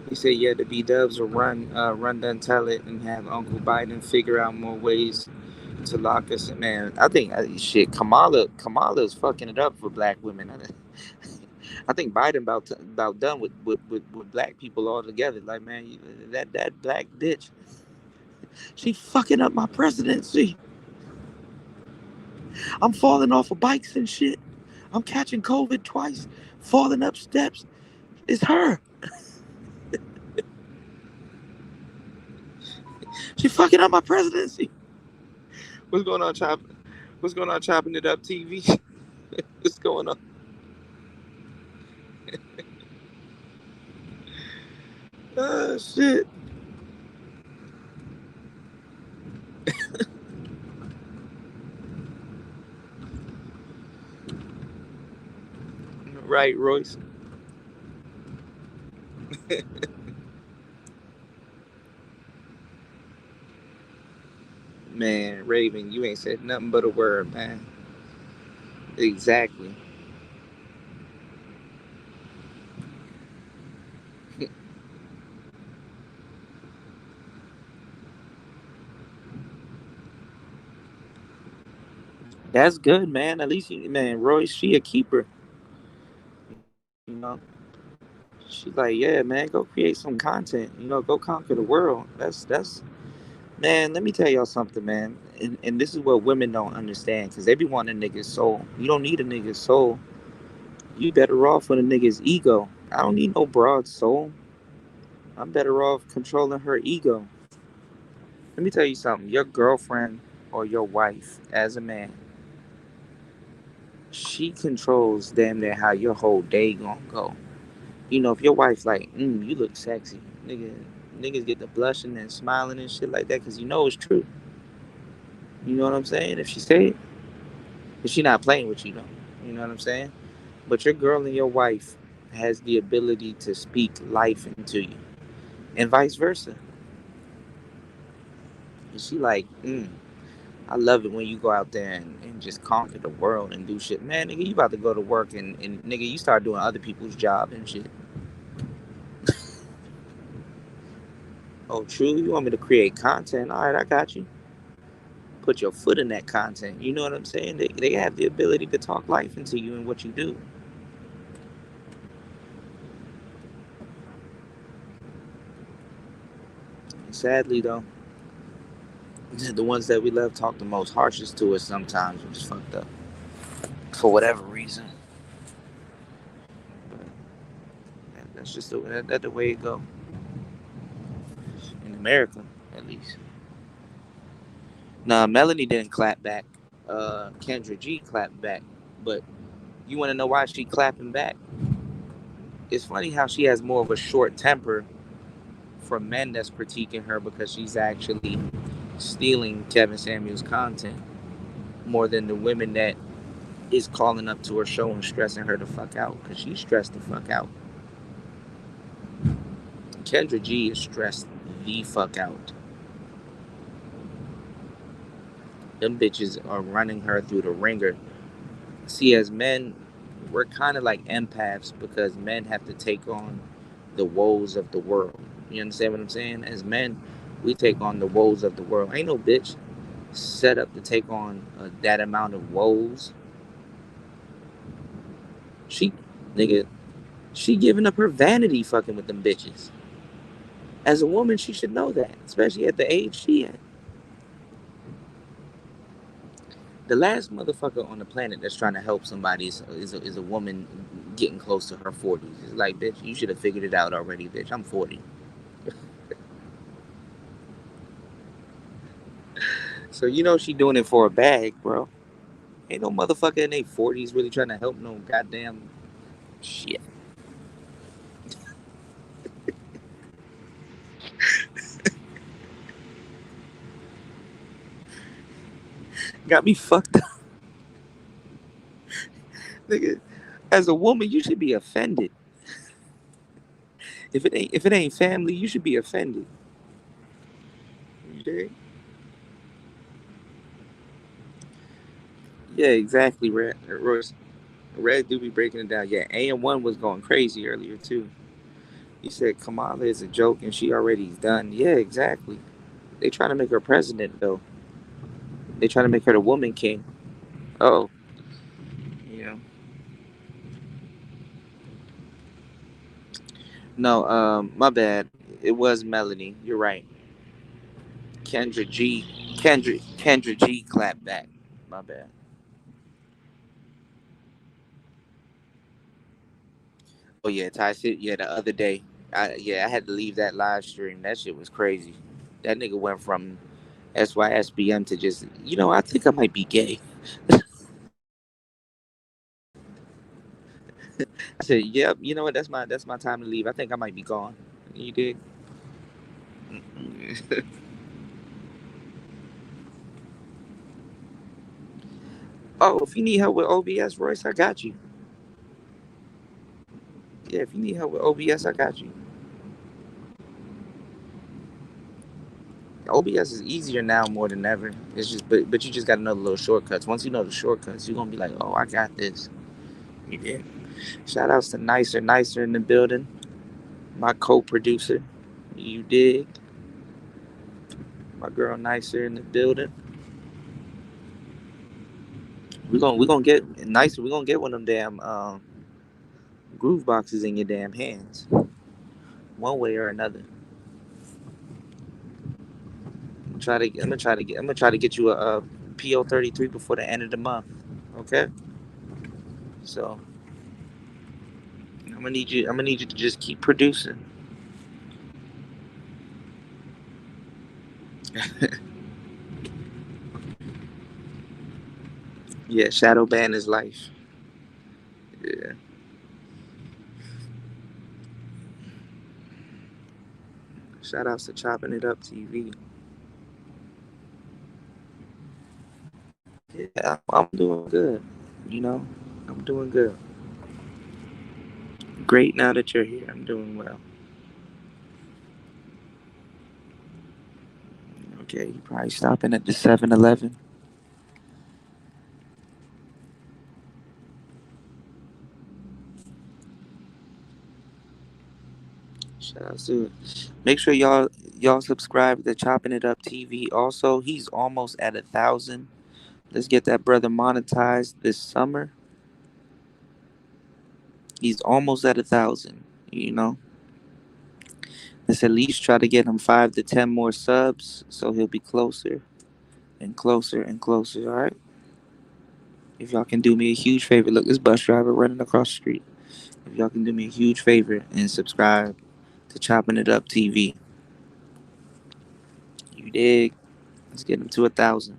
He said, yeah, the B Dubs will run done tell it and have Uncle Biden figure out more ways to lock us in. Man, I think shit. Kamala is fucking it up for black women. I think Biden about done with black people altogether. Like, man, that black bitch, she fucking up my presidency. I'm falling off of bikes and shit. I'm catching COVID twice, falling up steps. It's her. She fucking up my presidency. What's going on, chopping? What's going on, chopping it up, TV? What's going on? Shit. Right, Royce. Man, Raven, you ain't said nothing but a word, man. Exactly. That's good, man. At least, man, Royce, she a keeper. You know, she's like, yeah, man, go create some content. Go conquer the world. That's man. Let me tell y'all something, man. And this is what women don't understand because they be wanting a nigga's soul. You don't need a nigga's soul. You better off with a nigga's ego. I don't need no broad soul. I'm better off controlling her ego. Let me tell you something. Your girlfriend or your wife, as a man, she controls damn near how your whole day gonna go. If your wife's like, you look sexy, niggas get the blushing and smiling and shit like that because it's true. You know what I'm saying? If she say it, if she not playing with you though, you know what I'm saying? But your girl and your wife has the ability to speak life into you, and vice versa. And she like, I love it when you go out there and just conquer the world and do shit. Man, nigga, you about to go to work and nigga, you start doing other people's job and shit. Oh, true? You want me to create content? All right, I got you. Put your foot in that content. You know what I'm saying? They have the ability to talk life into you and what you do. And sadly, though, the ones that we love talk the most harshest to us sometimes, which is fucked up. For whatever reason. But that's just the way it go. In America, at least. Nah, Melanie didn't clap back. Kendra G clapped back. But you want to know why she clapping back? it's funny how she has more of a short temper from men that's critiquing her because she's actually stealing Kevin Samuels content more than the women that is calling up to her show and stressing her the fuck out because she's stressed the fuck out. Kendra G is stressed the fuck out. Them bitches are running her through the ringer. See, as men, we're kind of like empaths because men have to take on the woes of the world. You understand what I'm saying? As men, we take on the woes of the world. Ain't no bitch set up to take on that amount of woes. She, nigga, she giving up her vanity fucking with them bitches. As a woman, she should know that, especially at the age she at. The last motherfucker on the planet that's trying to help somebody is a woman getting close to her 40s. It's like, bitch, you should have figured it out already, bitch. I'm 40. So you know she doing it for a bag, bro. Ain't no motherfucker in their 40s really trying to help no goddamn shit. Got me fucked up. Nigga, as a woman, you should be offended. If it ain't family, you should be offended. You dig? Yeah, exactly, Red. Royce. Red do be breaking it down. Yeah, AM1 was going crazy earlier too. He said Kamala is a joke and she already done. Yeah, exactly. They trying to make her president though. They trying to make her the woman king. Oh, yeah. No, my bad. It was Melanie. You're right. Kendra G. Kendra G. Clapped back. My bad. Oh yeah, Ty shit. Yeah, the other day. I had to leave that live stream. That shit was crazy. That nigga went from SYSBM to just, I think I might be gay. I said, yep, you know what? That's my time to leave. I think I might be gone. You dig? Oh, if you need help with OBS, Royce, I got you. Yeah, if you need help with OBS, I got you. OBS is easier now more than ever. It's just, but you just got to know the little shortcuts. Once you know the shortcuts, you're gonna be like, oh, I got this. You did. Shout outs to Nicer in the building. My co-producer. You dig? My girl Nicer in the building. We gonna get Nicer. We gonna get one of them damn groove boxes in your damn hands, one way or another. I'm gonna try to get you a PO33 before the end of the month. Okay, so I'm gonna need you to just keep producing. Yeah, shadow ban is life. Yeah, shout outs to chopping it up TV. Yeah, I'm doing good. You know, I'm doing good. Great now that you're here. I'm doing well. Okay, you probably stopping at the 7-Eleven. Shout out to it. Make sure y'all subscribe to Chopping It Up TV. Also, he's almost at 1,000. Let's get that brother monetized this summer. He's almost at 1,000. You know, let's at least try to get him 5 to 10 more subs, so he'll be closer and closer and closer. All right. If y'all can do me a huge favor, look, this bus driver running across the street. If y'all can do me a huge favor and subscribe to Chopping It Up TV, you dig? Let's get him to 1,000.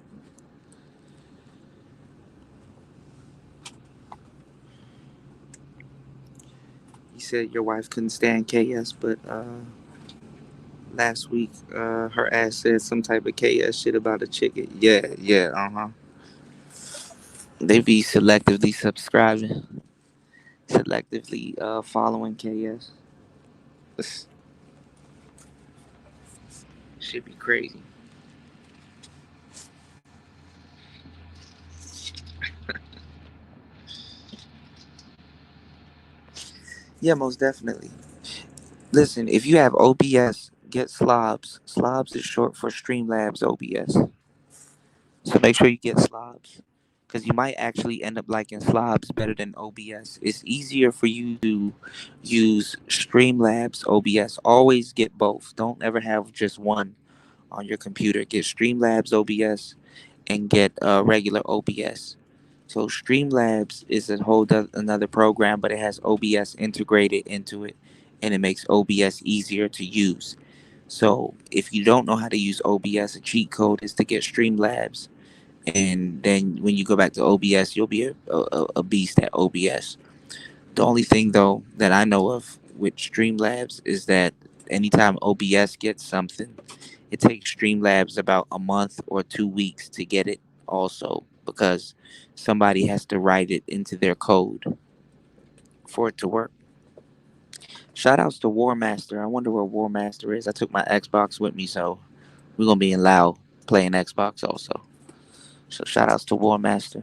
He said your wife couldn't stand KS, but last week her ass said some type of KS shit about a chicken. Yeah, yeah, uh-huh. They be selectively subscribing, selectively following KS. This should be crazy. Yeah, most definitely. Listen, if you have OBS, get Slobs. Slobs is short for Streamlabs OBS. So make sure you get Slobs. Because you might actually end up liking Slobs better than OBS. It's easier for you to use Streamlabs OBS. Always get both. Don't ever have just one on your computer. Get Streamlabs OBS and get regular OBS. So Streamlabs is a another program, but it has OBS integrated into it, and it makes OBS easier to use. So if you don't know how to use OBS, a cheat code is to get Streamlabs, and then when you go back to OBS, you'll be a beast at OBS. The only thing though that I know of with Streamlabs is that anytime OBS gets something, it takes Streamlabs about a month or 2 weeks to get it also because somebody has to write it into their code for it to work. Shout outs to War Master. I wonder where War Master is. I took my Xbox with me, so we're gonna be in loud playing Xbox also. So shout outs to War Master.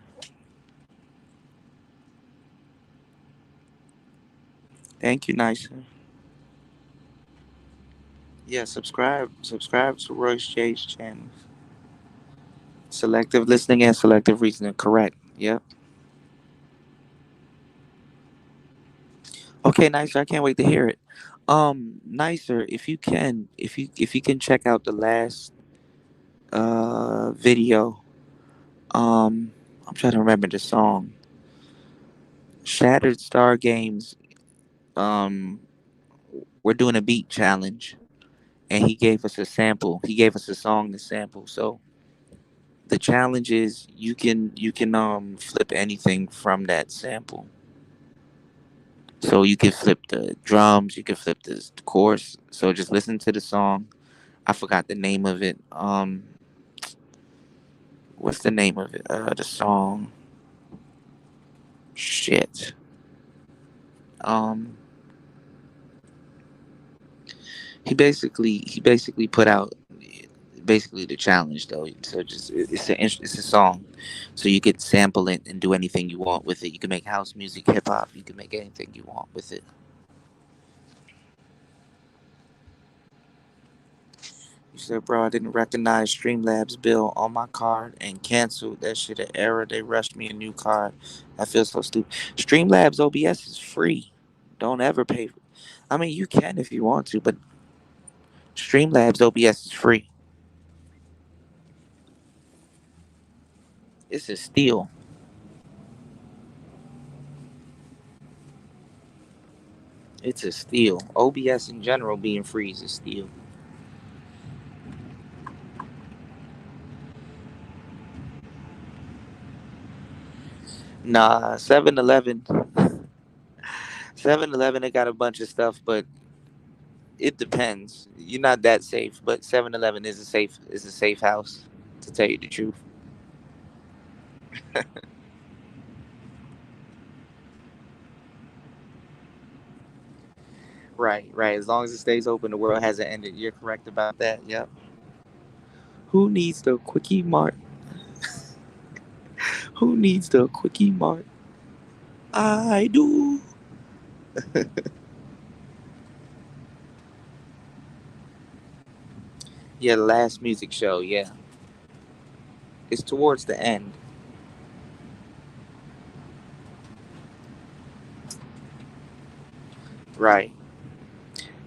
Thank you, Nicer. Yeah, subscribe to Royce J's channel. Selective listening and selective reasoning. Correct. Yep. Okay, Nicer. I can't wait to hear it. Nicer, if you can check out the last video. I'm trying to remember the song. Shattered Star Games. Um, we're doing a beat challenge, and he gave us a sample. He gave us a song to sample. So the challenge is you can flip anything from that sample. So you can flip the drums, you can flip the chorus. So just listen to the song. I forgot the name of it. What's the name of it? The song. Shit. Um, he basically put out basically the challenge though. So just it's a song. So you could sample it and do anything you want with it. You can make house music, hip hop. You can make anything you want with it. You said, bro, I didn't recognize Streamlabs bill on my card and canceled that shit an error. They rushed me a new card. I feel so stupid. Streamlabs OBS is free. Don't ever pay. I mean, you can if you want to, but Streamlabs OBS is free. It's a steal. It's a steal. OBS in general being free is a steal. Nah, 7-Eleven. 7-Eleven, they got a bunch of stuff, but it depends. You're not that safe, but 7-Eleven is a safe house, to tell you the truth. Right, right. As long as it stays open, the world hasn't ended. You're correct about that. Yep. Who needs the quickie mart? Who needs the quickie mart? I do. Yeah, the last music show. Yeah, it's towards the end. Right.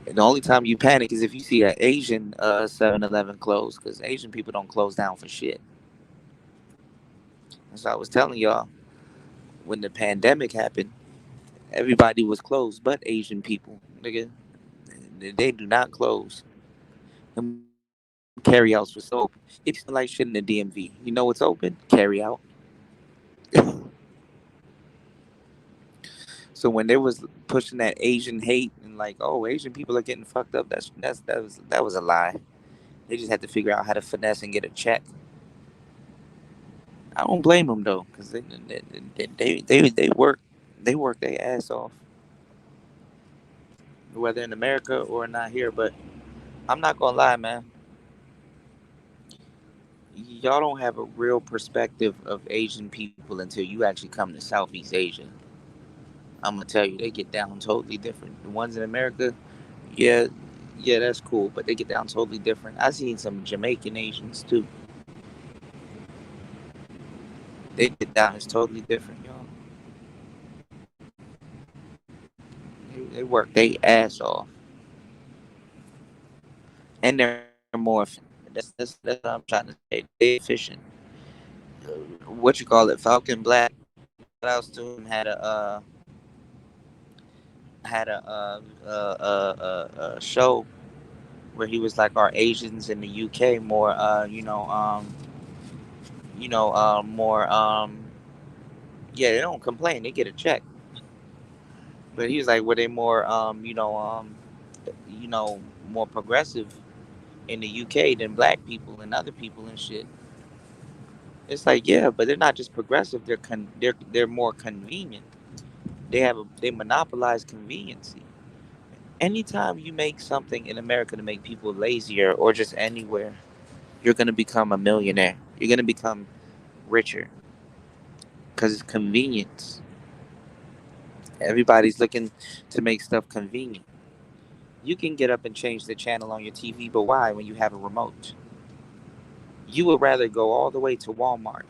And the only time you panic is if you see an Asian 7-Eleven close, because Asian people don't close down for shit. As I was telling y'all, when the pandemic happened, everybody was closed but Asian people. Nigga, they do not close. Them carryouts was so open. If you smell like shit in the DMV, you know what's open? Carry out. So So when they was pushing that Asian hate and like, oh, Asian people are getting fucked up, that was a lie. They just had to figure out how to finesse and get a check. I don't blame them though, because they work their ass off, whether in America or not here. But I'm not gonna lie, man. Y'all don't have a real perspective of Asian people until you actually come to Southeast Asia. I'm gonna tell you, they get down totally different. The ones in America, yeah, yeah, that's cool, but they get down totally different. I seen some Jamaican Asians too. They get down is totally different, y'all. They work they ass off, and they're more efficient. That's what I'm trying to say. They efficient. What you call it? Falcon Black. Shout outs to him. Had a show where he was like, our Asians in the UK more more yeah, they don't complain, they get a check. But he was like, were they more you know more progressive in the UK than black people and other people and shit. It's like, yeah, but they're not just progressive, they're more convenient. They monopolize conveniency. Anytime you make something in America to make people lazier or just anywhere, you're going to become a millionaire. You're going to become richer because it's convenience. Everybody's looking to make stuff convenient. You can get up and change the channel on your TV, but why when you have a remote? You would rather go all the way to Walmart,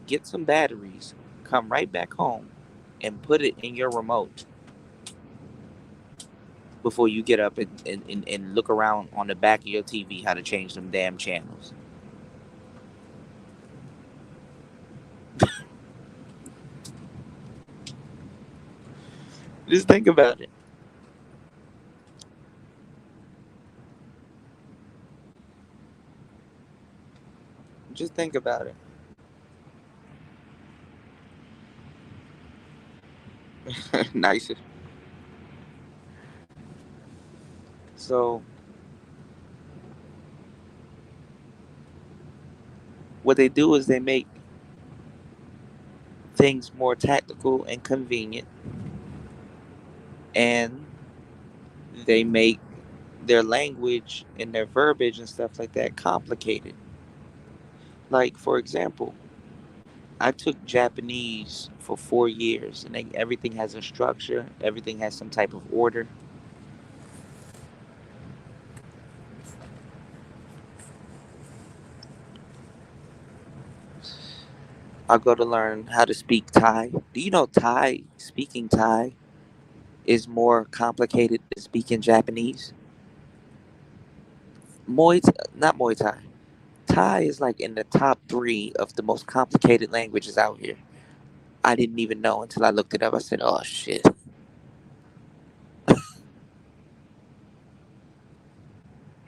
get some batteries, come right back home, and put it in your remote before you get up and look around on the back of your TV how to change them damn channels. Just think about it. Just think about it. Nicer. So what they do is they make things more tactical and convenient, and they make their language and their verbiage and stuff like that complicated. Like, for example, I took Japanese for 4 years, and everything has a structure, everything has some type of order. I go to learn how to speak Thai. Do you know Thai, speaking Thai, is more complicated than speaking Japanese? Not Muay Thai. Thai is like in the top three of the most complicated languages out here. I didn't even know until I looked it up. I said, "Oh shit,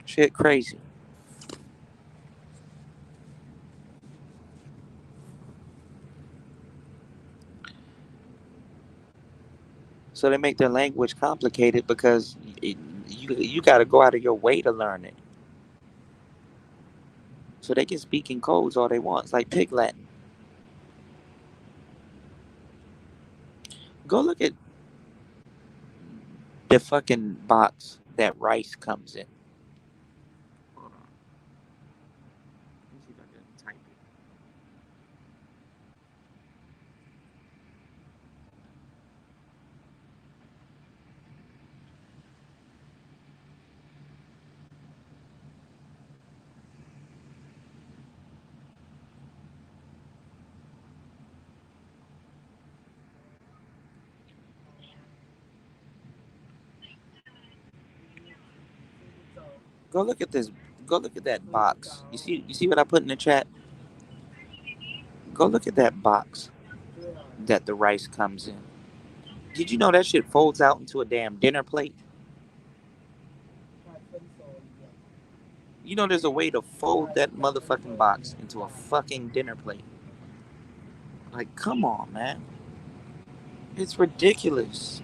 shit, crazy." So they make their language complicated because you got to go out of your way to learn it. So they can speak in codes all they want. It's like Pig Latin. Go look at the fucking box that rice comes in. Hold on. Let me see if I can type it. Go look at this. Go look at that box. You see what I put in the chat? Go look at that box that the rice comes in. Did you know that shit folds out into a damn dinner plate? You know there's a way to fold that motherfucking box into a fucking dinner plate. Like, come on, man. It's ridiculous.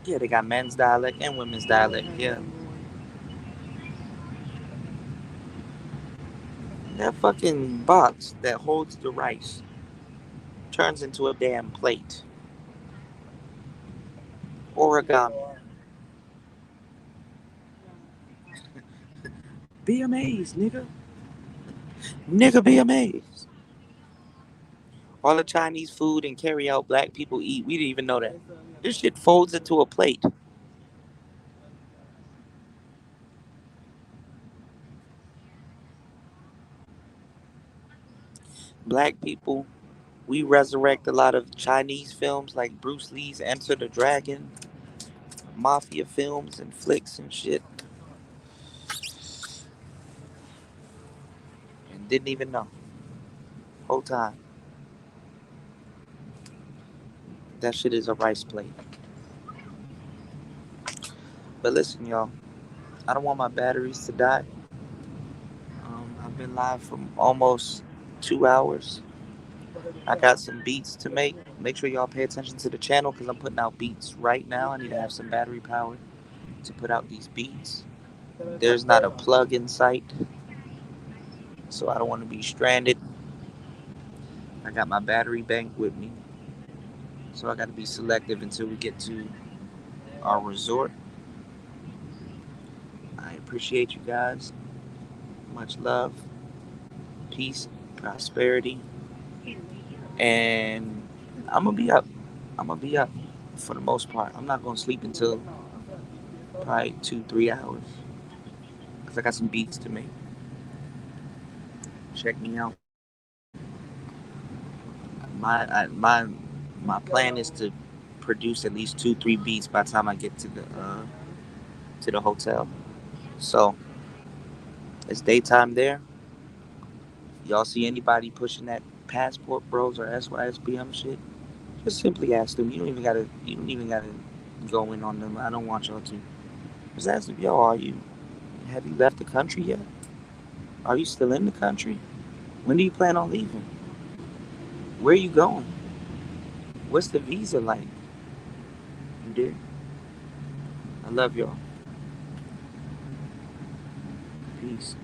Yeah, they got men's dialect and women's dialect. Yeah, that fucking box that holds the rice turns into a damn plate. Origami. Be amazed, nigga. Nigga, be amazed. All the Chinese food and carry out black people eat, we didn't even know that. This shit folds into a plate. Black people, we resurrect a lot of Chinese films like Bruce Lee's Enter the Dragon, mafia films and flicks and shit, and didn't even know. Whole time. That shit is a rice plate. But listen, y'all, I don't want my batteries to die. I've been live for almost 2 hours. I got some beats to make. Make sure y'all pay attention to the channel because I'm putting out beats right now. I need to have some battery power to put out these beats. There's not a plug in sight, so I don't want to be stranded. I got my battery bank with me, so I got to be selective until we get to our resort. I appreciate you guys. Much love, peace, prosperity, and I'm gonna be up. I'm gonna be up for the most part. I'm not gonna sleep until probably 2, 3 hours because I got some beats to make. Check me out. My plan is to produce at least 2, 3 beats by the time I get to the hotel. So it's daytime there. Y'all see anybody pushing that passport bros or SYSBM shit? Just simply ask them. You don't even gotta go in on them. I don't want y'all to. Just ask them, yo, have you left the country yet? Are you still in the country? When do you plan on leaving? Where are you going? What's the visa like? You did? I love y'all. Peace.